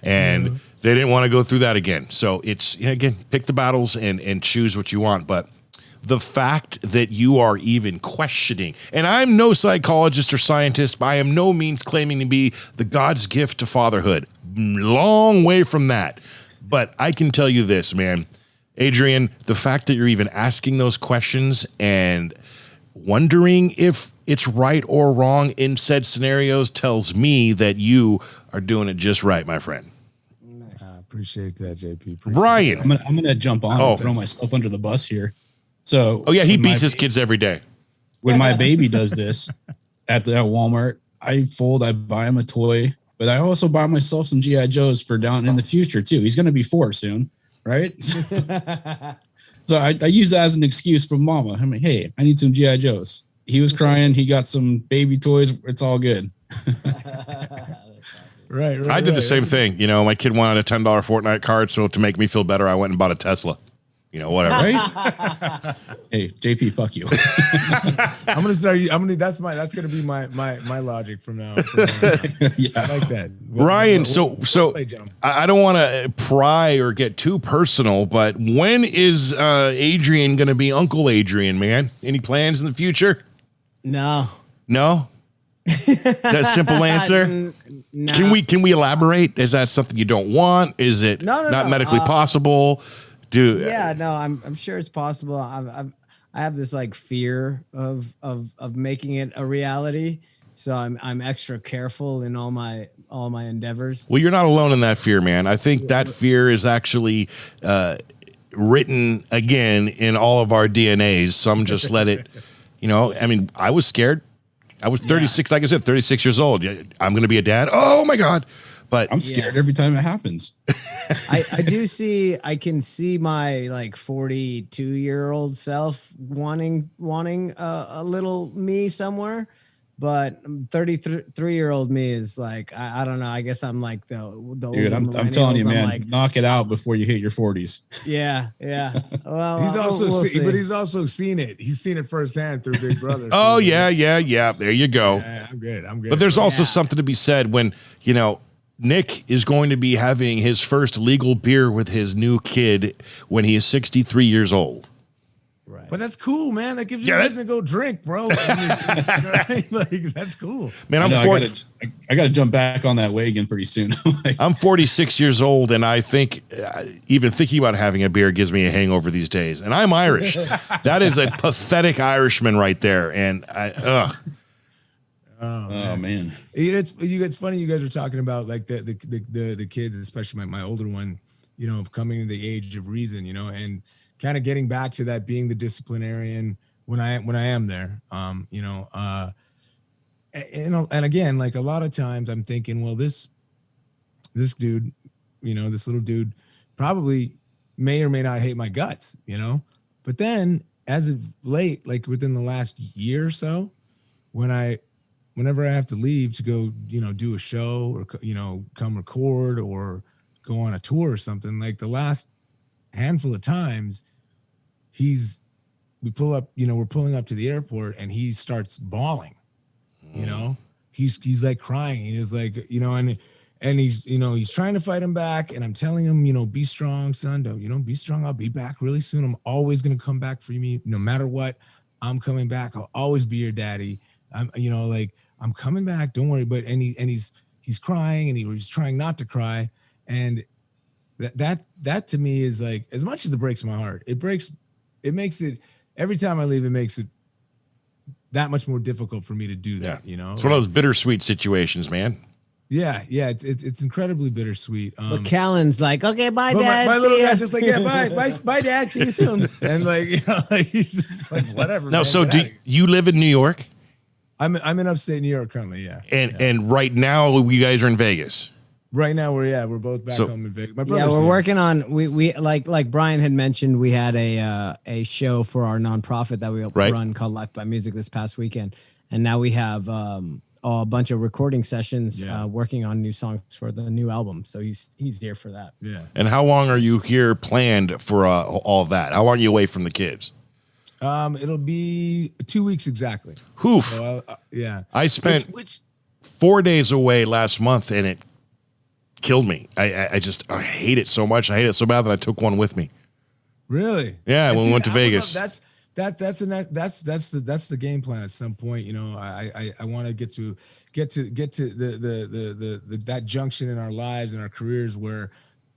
And they didn't want to go through that again. So it's, again, pick the battles and choose what you want. But the fact that you are even questioning, and I'm no psychologist or scientist, I am no means claiming to be the God's gift to fatherhood. Long way from that. But I can tell you this, man, Adrian, the fact that you're even asking those questions and wondering if it's right or wrong in said scenarios tells me that you are doing it just right, my friend. I appreciate that, JP. Ryan. I'm gonna jump on and throw myself under the bus here. So, oh yeah, he beats his kids every day. When my baby does this at Walmart, I buy him a toy, but I also buy myself some GI Joes for down in the future too. He's gonna be 4 soon, right? So I use that as an excuse for mama. I'm like, hey, I need some GI Joes. He was crying. He got some baby toys. It's all good. Right. I did the same thing. You know, my kid wanted a $10 Fortnite card, so to make me feel better, I went and bought a Tesla. You know, whatever. Right? Hey, JP, fuck you. I'm gonna start. That's gonna be my logic from now. Yeah, I like that, Ryan. So I don't want to pry or get too personal, but when is Adrian gonna be Uncle Adrian? Man, any plans in the future? No. That simple answer. No. Can we elaborate? Is that something you don't want? Is it not medically possible? I'm sure it's possible. I have this like fear of making it a reality, so I'm extra careful in all my endeavors. Well, you're not alone in that fear, man. I think that fear is actually written again in all of our DNAs. Some just let it, you know. I mean, I was scared. I was 36, like I said, 36 years old. I'm going to be a dad. Oh my God. But I'm scared every time it happens. I can see my like 42-year-old self wanting a little me somewhere, but 33-year-old me is like, I don't know. I guess I'm like the dude. I'm telling you, man, like, knock it out before you hit your 40s. Yeah. Well, he's also seen it. He's seen it firsthand through Big Brother. Oh yeah. There you go. Yeah, I'm good. But there's also something to be said when, you know, Nick is going to be having his first legal beer with his new kid when he is 63 years old. Right. But that's cool, man. That gives you a reason to go drink, bro. I mean, like, that's cool. Man, I got to jump back on that wagon pretty soon. I'm 46 years old, and I think even thinking about having a beer gives me a hangover these days. And I'm Irish. That is a pathetic Irishman right there. And Oh man, it's funny you guys are talking about like the kids, especially my older one, you know, of coming to the age of reason, you know, and kind of getting back to that, being the disciplinarian when I am there, you know, and again, like a lot of times I'm thinking, well, this dude, you know, this little dude probably may or may not hate my guts, you know, but then as of late, like within the last year or so, whenever I have to leave to go, you know, do a show or, you know, come record or go on a tour or something, like the last handful of times we're pulling up to the airport and he starts bawling, you know, he's like crying. He's like, you know, and he's, you know, he's trying to fight him back. And I'm telling him, you know, be strong, son. Don't, you know, be strong. I'll be back really soon. I'm always going to come back for you. No matter what, I'm coming back. I'll always be your daddy. You know, like I'm coming back. Don't worry. But he's crying and he's trying not to cry. And that to me is like, as much as it breaks my heart, it makes it every time I leave, it makes it that much more difficult for me to do that. You know, it's one of those bittersweet situations, man. Yeah. It's incredibly bittersweet. But Callan's like, okay, bye, Dad. My little guy just like, yeah, bye, Dad. See you soon. And like, you know, like he's just like, whatever. Now, man, so do you live in New York? I'm in upstate New York currently. Yeah. And right now you guys are in Vegas. Right now we're both back home in Vegas. We're working on we like Brian had mentioned, we had a show for our nonprofit that we run called Life by Music this past weekend, and now we have a bunch of recording sessions working on new songs for the new album. So he's here for that. Yeah. And how long are you here planned for all of that? How long are you away from the kids? It'll be 2 weeks exactly. Oof. So, I spent 4 days away last month, and it killed me. I hate it so much. I hate it so bad that I took one with me. Really? Yeah, when we went to Vegas. That's the game plan. At some point, you know, I want to get to the that junction in our lives and our careers where,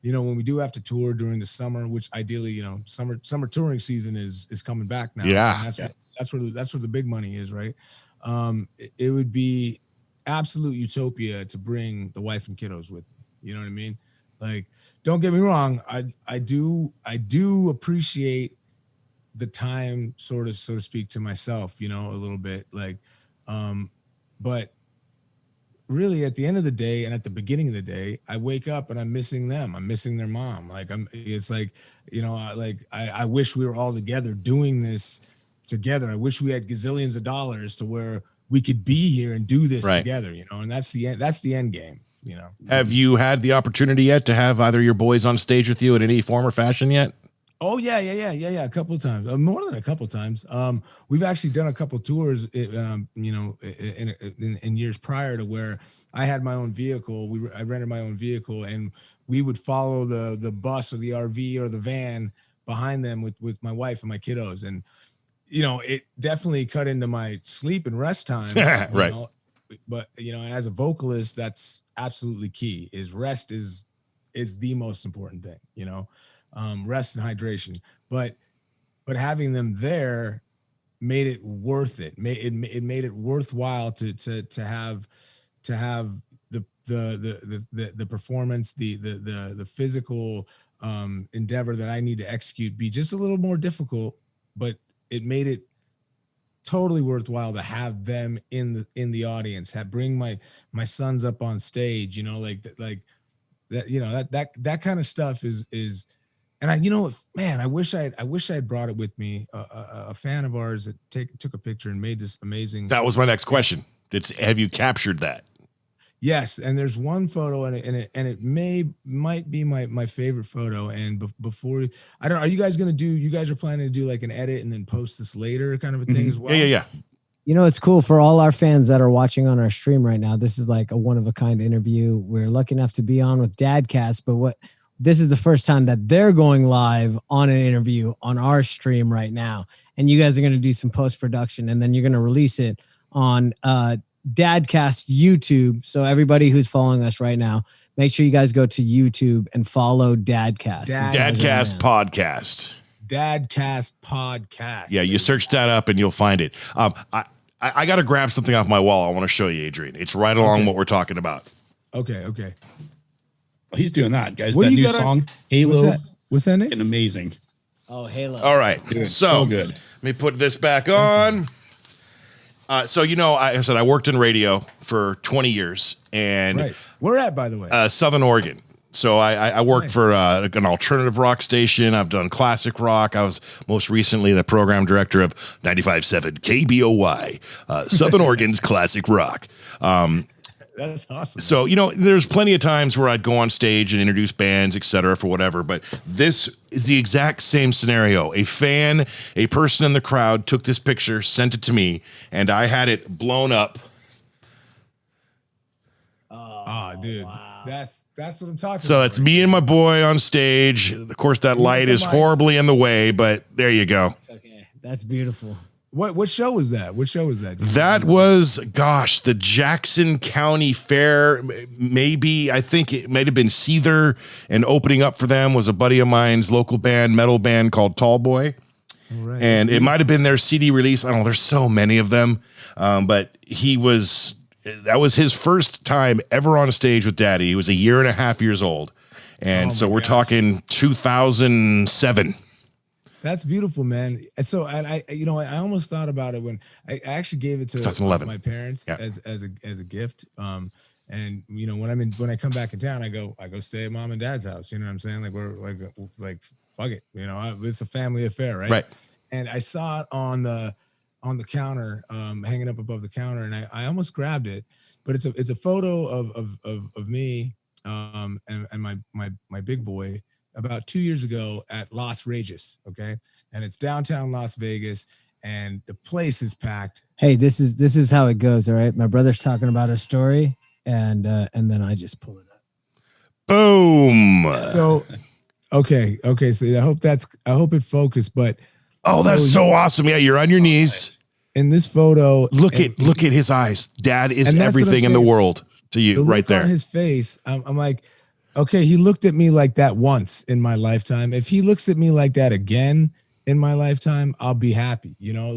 when we do have to tour during the summer, which ideally, summer touring season is coming back now. Yeah. And that's where the big money is, right? It would be absolute utopia to bring the wife and kiddos with me. You know what I mean? Like, don't get me wrong. I do appreciate the time, so to speak, to myself, a little bit, like, but really at the end of the day and at the beginning of the day, I wake up and I'm missing them. I'm missing their mom. Like, it's like, I wish we were all together doing this together. I wish we had gazillions of dollars to where we could be here and do this together, and that's the end game, Have you had the opportunity yet to have either your boys on stage with you in any form or fashion yet? Oh yeah. A couple of times, more than a couple of times. We've actually done a couple of tours, in years prior to where I had my own vehicle. I rented my own vehicle, and we would follow the bus or the RV or the van behind them with my wife and my kiddos, and it definitely cut into my sleep and rest time. Right. But as a vocalist, that's absolutely key. Is rest is the most important thing. Rest and hydration, but having them there made it worth it. It made it worthwhile to have the performance, the physical endeavor that I need to execute be just a little more difficult, but it made it totally worthwhile to have them in the audience, bring my sons up on stage, like that, that kind of stuff is. And I wish I had brought it with me. A fan of ours that took a picture and made this amazing. That was my next question. Have you captured that? Yes, and there's one photo, and it might be my favorite photo. And before, I don't. Are you guys gonna do? You guys are planning to do like an edit and then post this later, kind of a thing as well? Yeah. It's cool for all our fans that are watching on our stream right now. This is like a one of a kind interview. We're lucky enough to be on with Dadcast, but this is the first time that they're going live on an interview on our stream right now. And you guys are going to do some post-production, and then you're going to release it on Dadcast YouTube. So everybody who's following us right now, make sure you guys go to YouTube and follow Dadcast. Dadcast podcast. Dadcast podcast. Yeah, you search that up and you'll find it. I got to grab something off my wall. I want to show you, Adrian. It's right along what we're talking about. Okay. He's doing that, guys. That new song, Halo. What's that name? Fucking amazing. Oh, Halo. All right. Dude, so good. Let me put this back on. So, I said I worked in radio for 20 years. And right. Where at, by the way? Southern Oregon. So I worked for an alternative rock station. I've done classic rock. I was most recently the program director of 95.7 KBOY, Southern Oregon's classic rock. That's awesome. So, there's plenty of times where I'd go on stage and introduce bands, et cetera, for whatever. But this is the exact same scenario. A person in the crowd took this picture, sent it to me, and I had it blown up. Oh, dude. Wow. That's what I'm talking about. So it's me and my boy on stage. Of course, that light is horribly in the way, but there you go. Okay. That's beautiful. What show was that? That was, the Jackson County Fair. Maybe, I think it might have been Seether, and opening up for them was a buddy of mine's local metal band called Tall Boy. Right. And it might have been their CD release. I don't know. There's so many of them. But that was his first time ever on stage with Daddy. He was 1.5 years old. And so we're talking 2007. That's beautiful, man. So, and I almost thought about it when I actually gave it to my parents as a gift. And when I come back in town, I go stay at mom and dad's house. You know what I'm saying? Like we're like fuck it. It's a family affair, right? Right. And I saw it on the counter, hanging up above the counter, and I almost grabbed it, but it's a photo of me and my big boy about 2 years ago at Las Regis, okay? And it's downtown Las Vegas, and the place is packed. Hey, this is how it goes, all right? My brother's talking about a story, and then I just pull it up. Boom. So, okay. So I hope it focused, but that's so awesome. Yeah, you're on your knees. In this photo, look at his eyes. Dad is everything in the world to you, right there. On his face, I'm like, okay, he looked at me like that once in my lifetime. If he looks at me like that again in my lifetime, I'll be happy. You know,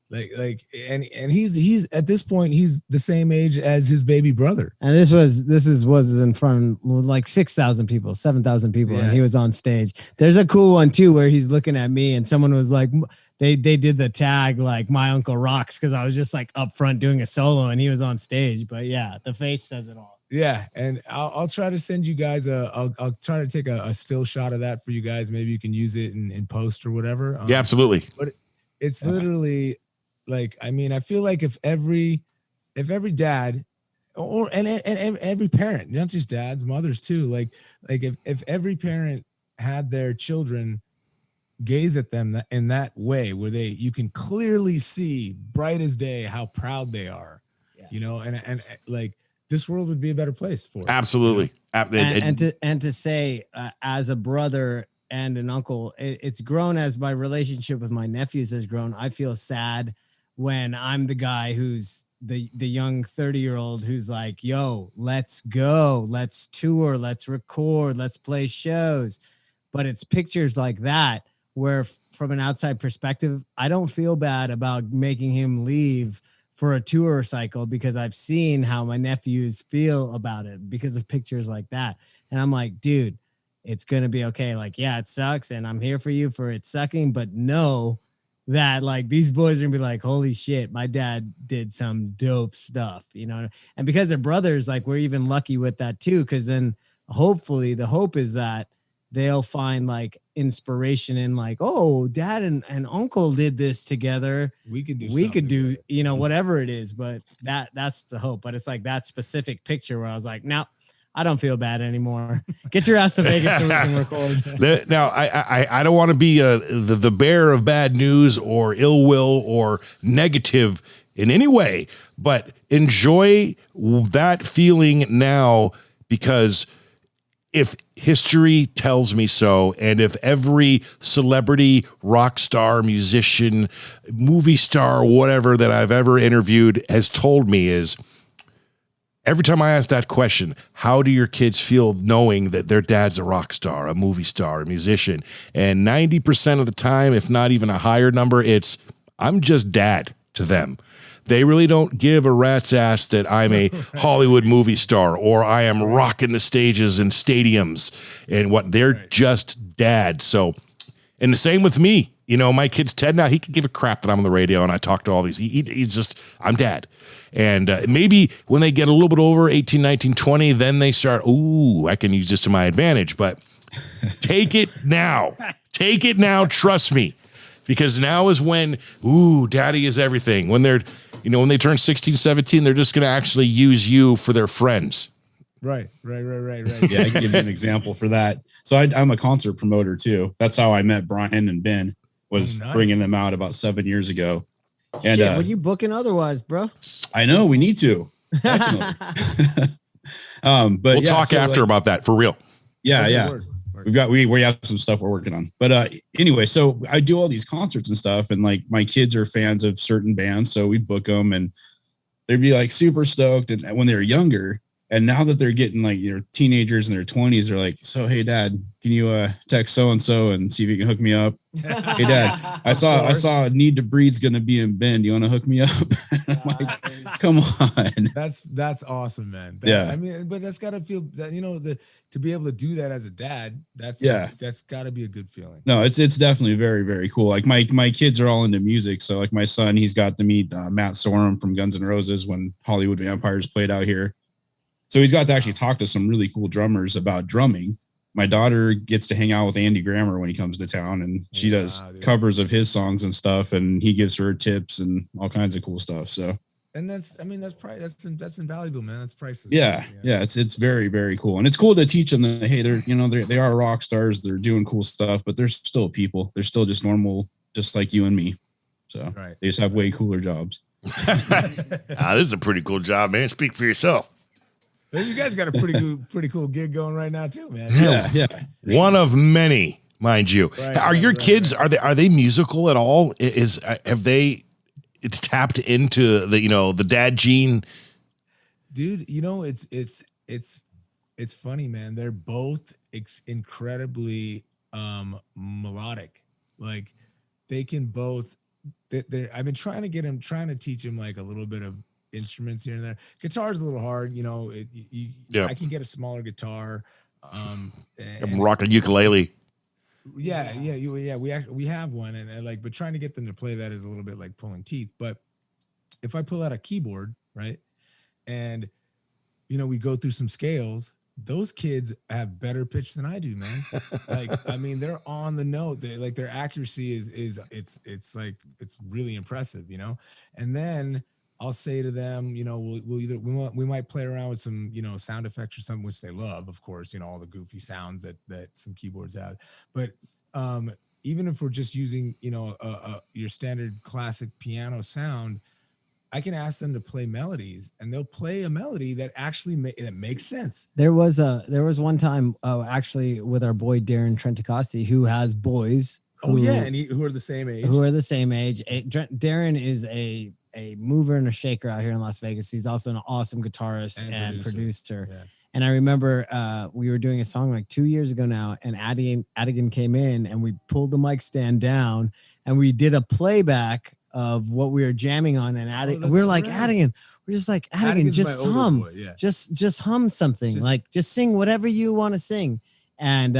and he's at this point, he's the same age as his baby brother. And this was in front of like 6,000 people, 7,000 people, Yeah. and he was on stage. There's a cool one too where he's looking at me, and someone was like, they did the tag like "My Uncle Rocks" because I was just like up front doing a solo, and he was on stage. But yeah, the face says it all. Yeah, and I'll try to send you guys I'll try to take a still shot of that for you guys. Maybe you can use it in post or whatever. Yeah, absolutely. But it's literally like, I mean, I feel like if every dad and every parent, not just dads, mothers too, like if every parent had their children gaze at them in that way, where you can clearly see bright as day how proud they are, you know, and like this world would be a better place for it. Absolutely. And to say, as a brother and an uncle, it's grown as my relationship with my nephews has grown. I feel sad when I'm the guy who's the young 30-year-old who's like, yo, let's go, let's tour, let's record, let's play shows. But it's pictures like that where from an outside perspective, I don't feel bad about making him leave for a tour cycle, because I've seen how my nephews feel about it because of pictures like that. And I'm like, dude, it's going to be okay. Like, yeah, it sucks. And I'm here for you for it sucking, but know that like these boys are gonna be like, holy shit, my dad did some dope stuff, you know? And because they're brothers, like we're even lucky with that too. Cause then hopefully the hope is that they'll find like inspiration in like, oh, dad and uncle did this together. We could do, you know, whatever it is, but that's the hope. But it's like that specific picture where I was like, no, I don't feel bad anymore. Get your ass to Vegas so we can record. Now, I don't want to be the bearer of bad news or ill will or negative in any way, but enjoy that feeling now, because if history tells me so, and if every celebrity, rock star, musician, movie star, whatever that I've ever interviewed has told me is, every time I ask that question, how do your kids feel knowing that their dad's a rock star, a movie star, a musician? And 90% of the time, if not even a higher number, it's, I'm just dad to them. They really don't give a rat's ass that I'm a Hollywood movie star or I am rocking the stages and stadiums and what. They're just dad. So, and the same with me. You know, my kid's 10 now. He could give a crap that I'm on the radio and I talk to all these. He's just, I'm dad. And maybe when they get a little bit over 18, 19, 20, then they start, ooh, I can use this to my advantage. But take it now. Take it now. Trust me. Because now is when, ooh, daddy is everything. When they're, you know, when they turn 16, 17, they're just going to actually use you for their friends. Right. Yeah, I can give you an example for that. So I'm a concert promoter too. That's how I met Brian and Ben, was bringing them out about 7 years ago. And shit, what are you booking otherwise, bro? I know, we need to. But we'll talk after about that for real. Yeah. We have some stuff we're working on. But anyway, so I do all these concerts and stuff, and like my kids are fans of certain bands, so we book them and they'd be like super stoked. And when they were younger, and now that they're getting like, you know, teenagers in their 20s, they're like, so hey dad, can you text so and so and see if you can hook me up? Hey dad, I saw Need to Breathe's gonna be in Bend. Do you want to hook me up? I'm like, come on. That's awesome, man. Yeah. I mean, but that's gotta feel that, you know, to be able to do that as a dad, that's gotta be a good feeling. No, it's definitely very, very cool. Like my kids are all into music. So like my son, he's got to meet Matt Sorum from Guns N' Roses when Hollywood Vampires played out here. So he's got to actually talk to some really cool drummers about drumming. My daughter gets to hang out with Andy Grammer when he comes to town, and she does covers of his songs and stuff, and he gives her tips and all kinds of cool stuff. So, and that's invaluable, man. That's priceless. Yeah. It's very, very cool, and it's cool to teach them that, hey, they are rock stars, they're doing cool stuff, but they're still people. They're still just normal, just like you and me. So they just have way cooler jobs. This is a pretty cool job, man. Speak for yourself. Well, you guys got a pretty cool gig going right now too, man. Yeah. One of many, mind you. Are your kids are they musical at all? Have they tapped into the dad gene? Dude, you know, it's it's funny, man. They're both incredibly melodic. Like they can both. I've been trying to teach him like a little bit of instruments here and there. Guitar's a little hard, you know. I can get a smaller guitar. I'm rocking ukulele. We have one, and like, but trying to get them to play that is a little bit like pulling teeth. But if I pull out a keyboard, right, and you know, we go through some scales, those kids have better pitch than I do, man. Like, I mean, they're on the note. Like their accuracy is it's like, it's really impressive, you know. And then I'll say to them, you know, we might play around with some, you know, sound effects or something, which they love, of course, you know, all the goofy sounds that some keyboards have. But even if we're just using, you know, your standard classic piano sound, I can ask them to play melodies, and they'll play a melody that actually that makes sense. There was one time actually with our boy Darren Trentacosti, who has boys. Who are the same age. Darren is a mover and a shaker out here in Las Vegas. He's also an awesome guitarist and producer. Yeah. And I remember we were doing a song like 2 years ago now, and Adigan came in, and we pulled the mic stand down, and we did a playback of what we were jamming on, and we were like, Adigan, we're just like, Adigan, just hum, just hum something, just sing whatever you want to sing. And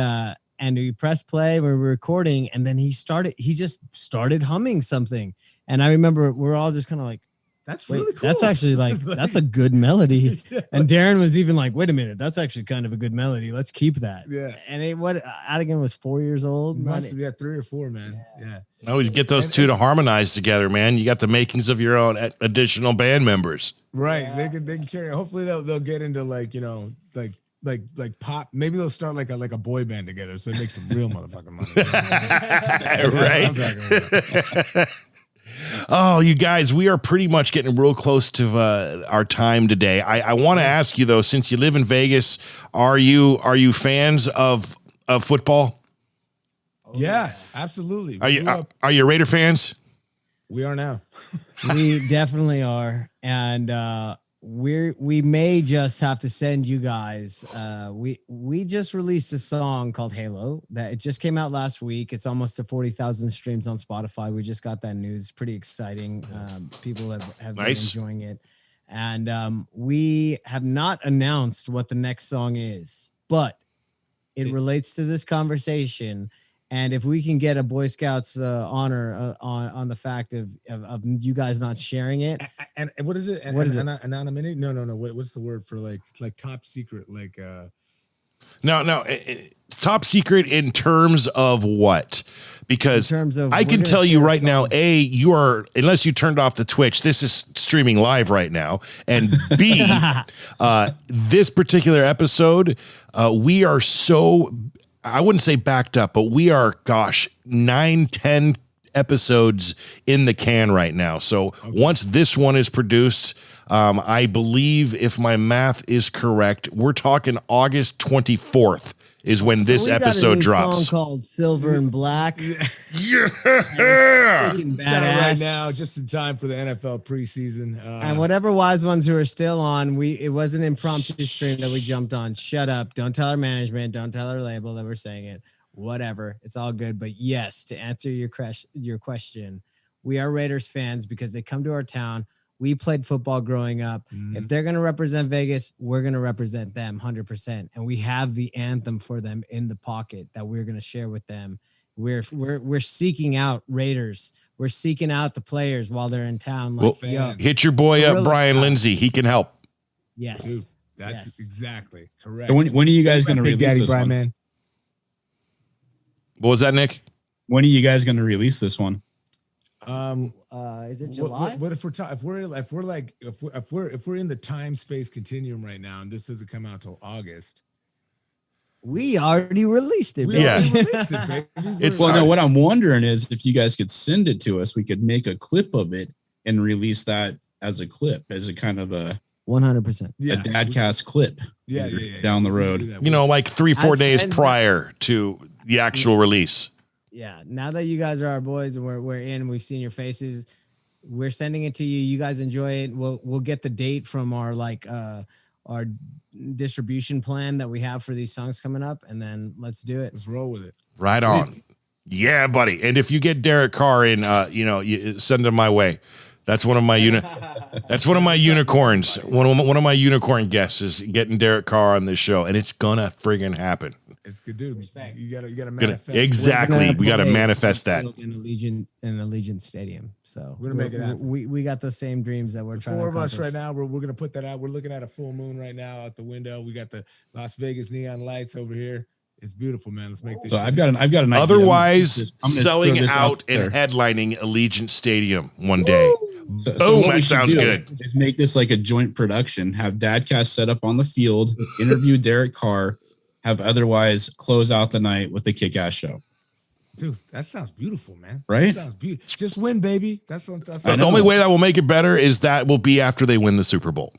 we pressed play, we were recording, and then he just started humming something. And I remember we're all just kind of like, that's really cool. That's actually like, that's a good melody. Yeah. And Darren was even like, wait a minute, that's actually kind of a good melody. Let's keep that. Yeah. And Adigan was 4 years old. Must have, 3 or 4, man. Yeah. Always get those two to harmonize together, man. You got the makings of your own additional band members. Right. Yeah. They can carry. Hopefully they'll get into like, you know, like pop. Maybe they'll start like a boy band together, so it makes some real motherfucking money. Right. Oh, you guys, we are pretty much getting real close to our time today. I want to ask you though, since you live in Vegas, are you fans of football? Yeah, absolutely. Are you Raider fans? We are now. We definitely are, and we may just have to send you guys. We just released a song called Halo that it just came out last week. It's almost to 40,000 streams on Spotify. We just got that news. Pretty exciting. People have been enjoying it, and we have not announced what the next song is, but it relates to this conversation. And if we can get a Boy Scouts honor on the fact of you guys not sharing it, and what is it? What is it? Anonymity? No. What's the word for like top secret? Like No. Top secret in terms of what? Because I can tell you right now, A, you are, unless you turned off the Twitch, this is streaming live right now. And B, this particular episode, we are so, I wouldn't say backed up, but we are, 9-10 episodes in the can right now. So once this one is produced, I believe if my math is correct, we're talking August 24th is when this episode drops. Song called Silver and Black. Yeah. Right now, just in time for the NFL preseason. And whatever wise ones who are still on, it was an impromptu stream that we jumped on. Shut up. Don't tell our management. Don't tell our label that we're saying it. Whatever. It's all good. But yes, to answer your question, we are Raiders fans because they come to our town. We played football growing up. If they're going to represent Vegas, we're going to represent them 100%. And we have the anthem for them in the pocket that we're going to share with them. We're seeking out Raiders. We're seeking out the players while they're in town. Like, hit your boy up, Brian Lindsay. He can help. Yes. Dude, that's exactly correct. So when are you guys going to release this one? Man. What was that, Nick? When are you guys going to release this one? Is it July? What if we're in the time space continuum right now, and this doesn't come out till August? We already released it. What I'm wondering is if you guys could send it to us, we could make a clip of it and release that as a clip, as a kind of a 100%. a Dadcast clip. Down the road. You know, like 3-4 days prior to the actual release. Yeah, now that you guys are our boys and we're in, we've seen your faces, we're sending it to you. You guys enjoy it. We'll get the date from our our distribution plan that we have for these songs coming up, and then let's do it. Let's roll with it. Right on. Yeah, buddy. And if you get Derek Carr in, you send him my way. That's one of my that's one of my unicorns. One of my unicorn guests is getting Derek Carr on this show, and it's gonna friggin' happen. It's good, dude. Respect. You gotta manifest. Exactly. We gotta manifest that. In Allegiant Stadium. So We're gonna make it happen. We got those same dreams that we're The trying to four of us accomplish. right now, we're gonna put that out. We're looking at a full moon right now out the window. We got the Las Vegas neon lights over here. It's beautiful, man. Let's make this. So shit. I've got an idea. Otherwise, I'm gonna selling throw this out there. and headlining Allegiant Stadium one day. So Boom, what that we should sounds do good. Is make this like a joint production. Have Dadcast set up on the field, interview Derek Carr, have Otherwise close out the night with a kick-ass show. Dude, that sounds beautiful, man. Right? That sounds beautiful. Just win, baby. That's The only way that will make it better is that will be after they win the Super Bowl.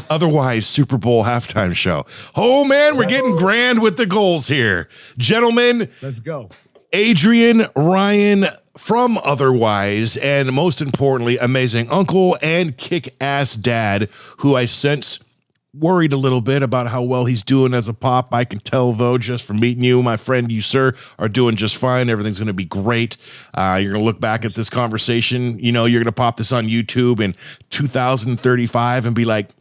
Otherwise, Super Bowl halftime show. Oh, man, we're getting grand with the goals here. Gentlemen, Let's go. Adrian, Ryan from Otherwise, and most importantly, amazing uncle and kick-ass dad, who I sense worried a little bit about how well he's doing as a pop. I can tell, though, just from meeting you, my friend, you, sir, are doing just fine. Everything's going to be great. You're going to look back at this conversation. You know, you're going to pop this on YouTube in 2035 and be like,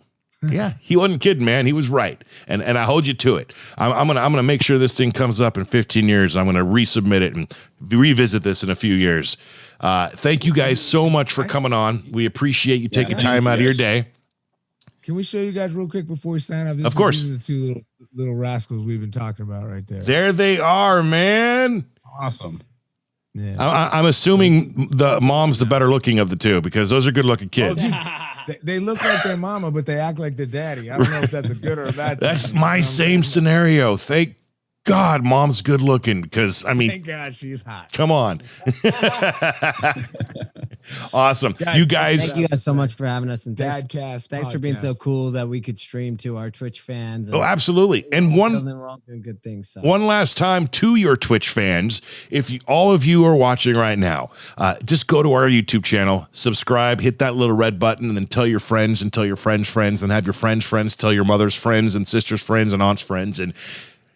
yeah, he wasn't kidding, man. He was right. And I hold you to it. I'm gonna make sure this thing comes up in 15 years. I'm gonna resubmit it and revisit this in a few years. Thank you guys so much for coming on. We appreciate you taking time out of your day. Can we show you guys real quick before we sign off? Of course. These are the two little rascals we've been talking about right there. There they are, man. Awesome. Yeah. I'm assuming the mom's the better looking of the two because those are good looking kids. They look like their mama, but they act like their daddy. I don't know if that's a good or a bad thing. That's my same scenario. Thank God mom's good looking because, I mean, Thank God she's hot. come on. Awesome. You guys. Thank you guys so much for having us, and Dadcast. thanks for being so podcast. cool that we could stream to our Twitch fans. Oh, absolutely. And we're all doing good things. So. one last time to your Twitch fans, if all of you are watching right now, just go to our YouTube channel, subscribe, hit that little red button, and then tell your friends and tell your friends' friends, and have your friends' friends tell your mother's friends and sister's friends and aunt's friends. And,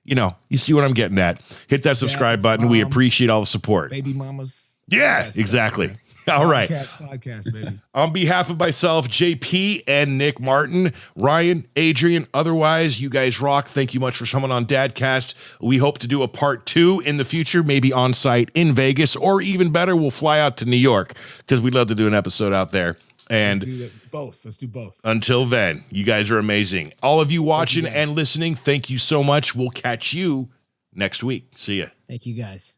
you know, you see what I'm getting at. Hit that subscribe button. We appreciate all the support. Baby mamas. Yeah, Yes, exactly. All right. Podcast, baby. On behalf of myself, JP, and Nick Martin, Ryan, Adrian, Otherwise, you guys rock. Thank you much for coming on Dadcast. We hope to do a part 2 in the future, maybe on site in Vegas, or even better, we'll fly out to New York because we'd love to do an episode out there. And Let's do both. until then, you guys are amazing. All of you watching and listening, thank you so much. We'll catch you next week. See ya. Thank you guys.